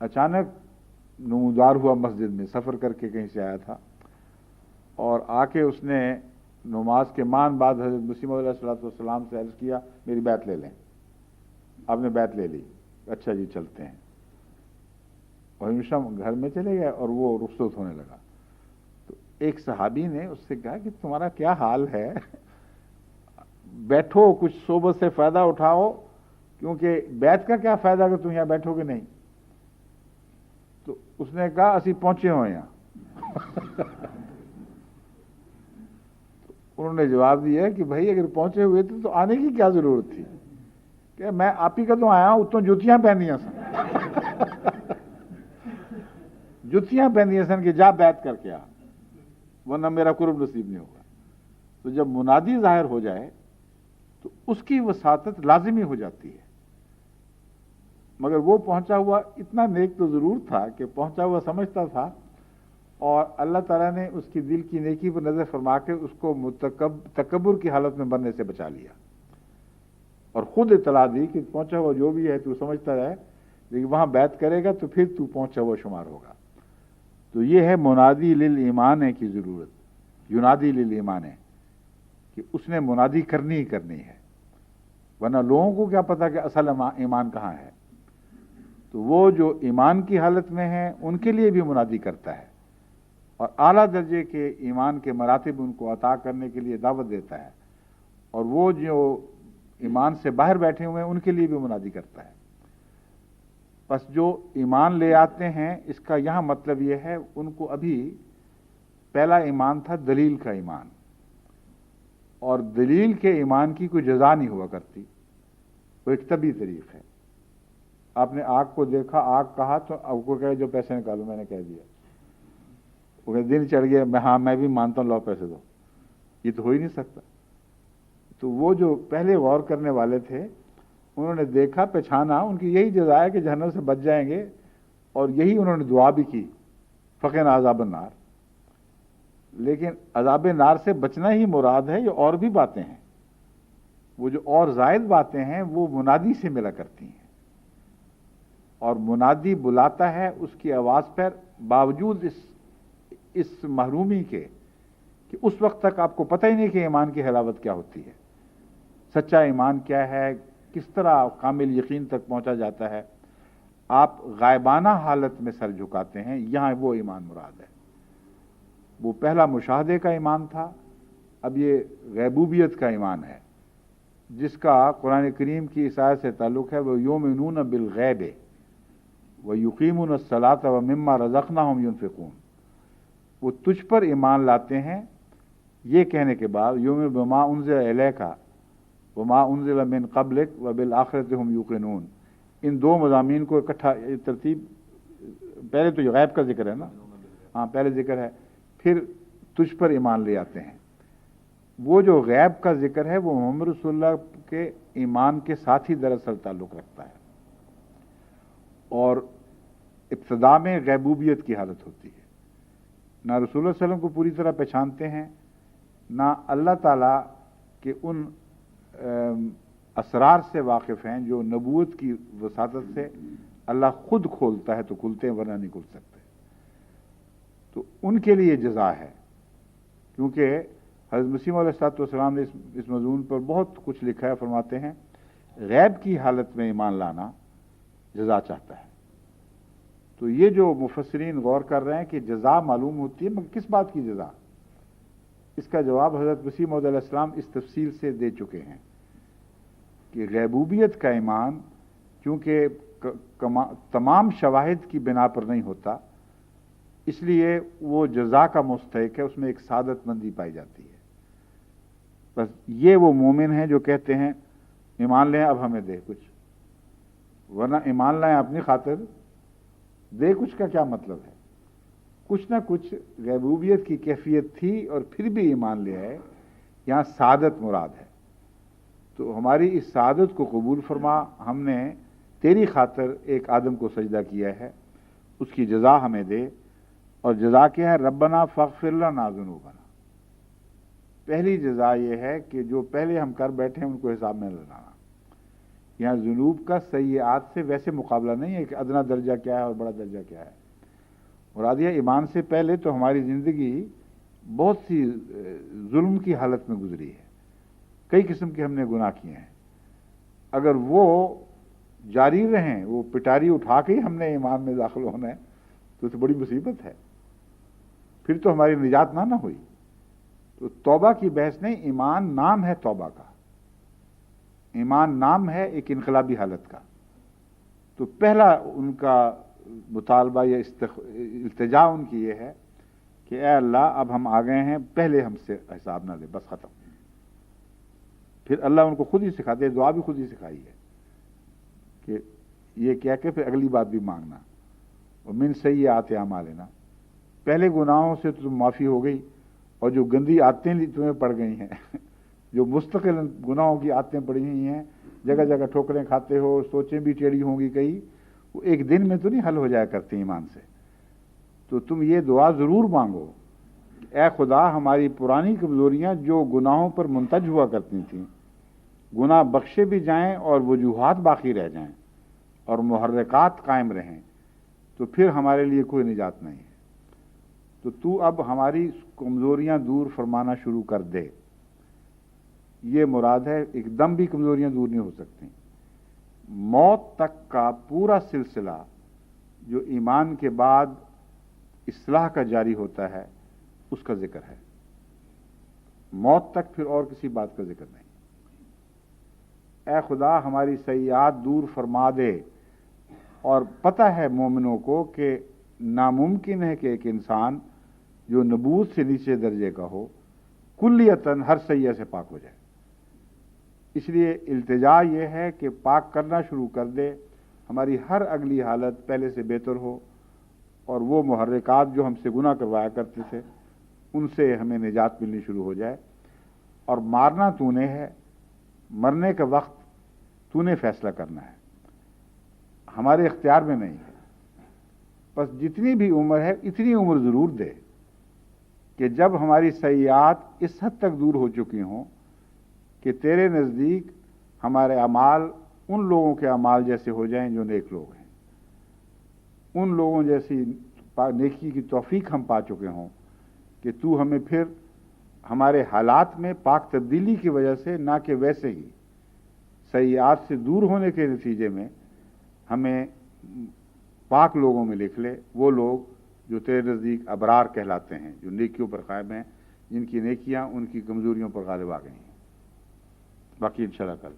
اچانک نمودار ہوا مسجد میں، سفر کر کے کہیں سے آیا تھا، اور آ کے اس نے نماز کے مان بعد حضرت مسیح علیہ السلام سے عرض کیا میری بیعت لے لیں. آپ نے بیعت لے لی، اچھا جی چلتے ہیں. اور ہمیشہ گھر میں چلے گئے اور وہ رخصت ہونے لگا. تو ایک صحابی نے اس سے کہا کہ تمہارا کیا حال ہے، بیٹھو کچھ صحبت سے فائدہ اٹھاؤ، کیونکہ بیعت کا کیا فائدہ اگر تم یہاں بیٹھو گے نہیں. تو اس نے کہا اسی پہنچے ہوئے یہاں انہوں نے جواب دیا کہ بھائی اگر پہنچے ہوئے تھے تو آنے کی کیا ضرورت تھی، کہ میں آپ ہی کا تو آیا ہوں، اتوں جوتیاں پہنیاں سن جوتیاں پہنیاں سن کہ جا بیعت کر کے آ، ورنہ میرا قرب نصیب نہیں ہوگا. تو جب منادی ظاہر ہو جائے تو اس کی وساطت لازمی ہو جاتی ہے. مگر وہ پہنچا ہوا اتنا نیک تو ضرور تھا کہ پہنچا ہوا سمجھتا تھا، اور اللہ تعالیٰ نے اس کی دل کی نیکی پر نظر فرما کے اس کو تکبر کی حالت میں مرنے سے بچا لیا، اور خود اطلاع دی کہ پہنچا ہوا جو بھی ہے تو سمجھتا رہے، لیکن وہاں بیعت کرے گا تو پھر تو پہنچا ہوا شمار ہوگا. تو یہ ہے منادی للایمان کی ضرورت، ینادی للایمان. کہ اس نے منادی کرنی ہی کرنی ہے، ورنہ لوگوں کو کیا پتا کہ اصل ایمان کہاں ہے۔ تو وہ جو ایمان کی حالت میں ہیں ان کے لیے بھی منادی کرتا ہے، اور اعلیٰ درجے کے ایمان کے مراتب ان کو عطا کرنے کے لیے دعوت دیتا ہے، اور وہ جو ایمان سے باہر بیٹھے ہوئے ہیں ان کے لیے بھی منادی کرتا ہے۔ بس جو ایمان لے آتے ہیں اس کا یہاں مطلب یہ ہے ان کو ابھی پہلا ایمان تھا دلیل کا ایمان، اور دلیل کے ایمان کی کوئی جزا نہیں ہوا کرتی، وہ ایک طبی طریق ہے۔ آپ نے آگ کو دیکھا، آگ کہا تو اب کو کہے جو پیسے نکالو، میں نے کہہ دیا، وہ کہ دن چڑھ گیا، میں بھی مانتا ہوں، لاؤ پیسے دو، یہ تو ہو ہی نہیں سکتا۔ تو وہ جو پہلے غور کرنے والے تھے انہوں نے دیکھا، پہچانا، ان کی یہی جزا ہے کہ جہنم سے بچ جائیں گے، اور یہی انہوں نے دعا بھی کی، فقنا عذاب النار۔ لیکن عذاب نار سے بچنا ہی مراد ہے، یہ اور بھی باتیں ہیں، وہ جو اور زائد باتیں ہیں وہ منادی سے ملا کرتی ہیں، اور منادی بلاتا ہے اس کی آواز پر، باوجود اس محرومی کے کہ اس وقت تک آپ کو پتہ ہی نہیں کہ ایمان کی حلاوت کیا ہوتی ہے، سچا ایمان کیا ہے، کس طرح کامل یقین تک پہنچا جاتا ہے۔ آپ غائبانہ حالت میں سر جھکاتے ہیں، یہاں وہ ایمان مراد ہے۔ وہ پہلا مشاہدے کا ایمان تھا، اب یہ غیبوبیت کا ایمان ہے، جس کا قرآن کریم کی اس آیت سے تعلق ہے، وہ یؤمنون بالغیب ویقیمون الصلاۃ ومما رزقناہم ینفقون۔ وہ تجھ پر ایمان لاتے ہیں یہ کہنے کے بعد، یؤمن بما انزل الیک وما انزل من قبلک وبالآخرۃ ہم یوقنون، ان دو مضامین کو اکٹھا ترتیب، پہلے تو یہ غیب کا ذکر ہے نا، ہاں پہلے ذکر ہے، پھر تجھ پر ایمان لے آتے ہیں۔ وہ جو غیب کا ذکر ہے وہ محمد رسول اللہ کے ایمان کے ساتھ ہی دراصل تعلق رکھتا ہے، اور ابتدا میں غیبوبیت کی حالت ہوتی ہے، نہ رسول اللہ صلی اللہ علیہ وسلم کو پوری طرح پہچانتے ہیں، نہ اللہ تعالیٰ کے ان اسرار سے واقف ہیں جو نبوت کی وساطت سے اللہ خود کھولتا ہے تو کھلتے ہیں، ورنہ نہیں کھل سکتے۔ تو ان کے لیے جزا ہے، کیونکہ حضرت مسیح علیہ الصلوۃ والسلام نے اس مضمون پر بہت کچھ لکھا ہے، فرماتے ہیں غیب کی حالت میں ایمان لانا جزا چاہتا ہے۔ تو یہ جو مفسرین غور کر رہے ہیں کہ جزا معلوم ہوتی ہے، مگر کس بات کی جزا، اس کا جواب حضرت مسیح موعود علیہ السلام اس تفصیل سے دے چکے ہیں کہ غیبوبیت کا ایمان چونکہ تمام شواہد کی بنا پر نہیں ہوتا، اس لیے وہ جزا کا مستحق ہے، اس میں ایک سعادت مندی پائی جاتی ہے۔ بس یہ وہ مومن ہیں جو کہتے ہیں ایمان لیں اب ہمیں دے کچھ، ورنہ ایمان لائیں اپنی خاطر، دے کچھ کا کیا مطلب ہے؟ کچھ نہ کچھ غیبوبیت کی کیفیت تھی اور پھر بھی ایمان لے آئے، یہاں سعادت مراد ہے۔ تو ہماری اس سعادت کو قبول فرما، ہم نے تیری خاطر ایک آدم کو سجدہ کیا ہے، اس کی جزا ہمیں دے، اور جزا کیا ہے؟ ربنا فاغفر لنا ذنوبنا۔ پہلی جزا یہ ہے کہ جو پہلے ہم کر بیٹھے ہیں ان کو حساب میں نہ لانا۔ یہاں ذنوب کا سیئات سے ویسے مقابلہ نہیں ہے کہ ادنا درجہ کیا ہے اور بڑا درجہ کیا ہے۔ مراد یہ ایمان سے پہلے تو ہماری زندگی بہت سی ظلم کی حالت میں گزری ہے، کئی قسم کے ہم نے گناہ کیے ہیں، اگر وہ جاری رہیں، وہ پٹاری اٹھا کے ہی ہم نے ایمان میں داخل ہونا ہے تو بڑی مصیبت ہے، پھر تو ہماری نجات نہ ہوئی۔ تو توبہ کی بحث نہیں، ایمان نام ہے توبہ کا، ایمان نام ہے ایک انقلابی حالت کا۔ تو پہلا ان کا مطالبہ یا التجا ان کی یہ ہے کہ اے اللہ اب ہم آ گئے ہیں، پہلے ہم سے حساب نہ لے، بس ختم۔ پھر اللہ ان کو خود ہی سکھاتے، دعا بھی خود ہی سکھائی ہے کہ یہ کہہ کے پھر اگلی بات بھی مانگنا، اور من سیئات اعمالنا، پہلے گناہوں سے تو تم معافی ہو گئی، اور جو گندی عادتیں تمہیں پڑ گئی ہیں جو مستقل گناہوں کی عادتیں پڑی ہوئی ہیں، جگہ جگہ ٹھوکریں کھاتے ہو، سوچیں بھی ٹیڑھی ہوں گی کئی، وہ ایک دن میں تو نہیں حل ہو جایا کرتی ایمان سے۔ تو تم یہ دعا ضرور مانگو، اے خدا ہماری پرانی کمزوریاں جو گناہوں پر منتج ہوا کرتی تھیں، گناہ بخشے بھی جائیں اور وجوہات باقی رہ جائیں اور محرکات قائم رہیں، تو پھر ہمارے لیے کوئی نجات نہیں ہے۔ تو اب ہماری کمزوریاں دور فرمانا شروع کر دے، یہ مراد ہے، ایک دم بھی کمزوریاں دور نہیں ہو سکتی۔ موت تک کا پورا سلسلہ جو ایمان کے بعد اصلاح کا جاری ہوتا ہے اس کا ذکر ہے، موت تک پھر اور کسی بات کا ذکر نہیں۔ اے خدا ہماری سیئات دور فرما دے، اور پتہ ہے مومنوں کو کہ ناممکن ہے کہ ایک انسان جو نبوت سے نیچے درجے کا ہو کلیتاً ہر سیئہ سے پاک ہو جائے۔ اس لیے التجا یہ ہے کہ پاک کرنا شروع کر دے، ہماری ہر اگلی حالت پہلے سے بہتر ہو، اور وہ محرکات جو ہم سے گناہ کروایا کرتے تھے ان سے ہمیں نجات ملنی شروع ہو جائے۔ اور مارنا تو نے ہے، مرنے کا وقت تو نے فیصلہ کرنا ہے، ہمارے اختیار میں نہیں ہے۔ بس جتنی بھی عمر ہے اتنی عمر ضرور دے کہ جب ہماری سیئات اس حد تک دور ہو چکی ہوں کہ تیرے نزدیک ہمارے اعمال ان لوگوں کے اعمال جیسے ہو جائیں جو نیک لوگ ہیں، ان لوگوں جیسی نیکی کی توفیق ہم پا چکے ہوں کہ تو ہمیں پھر ہمارے حالات میں پاک تبدیلی کی وجہ سے، نہ کہ ویسے ہی سیئات سے دور ہونے کے نتیجے میں ہمیں پاک لوگوں میں لکھ لے، وہ لوگ جو تیرے نزدیک ابرار کہلاتے ہیں، جو نیکیوں پر قائم ہیں، جن کی نیکیاں ان کی کمزوریوں پر غالب آ گئی ہیں۔ باقی انشاءاللہ کل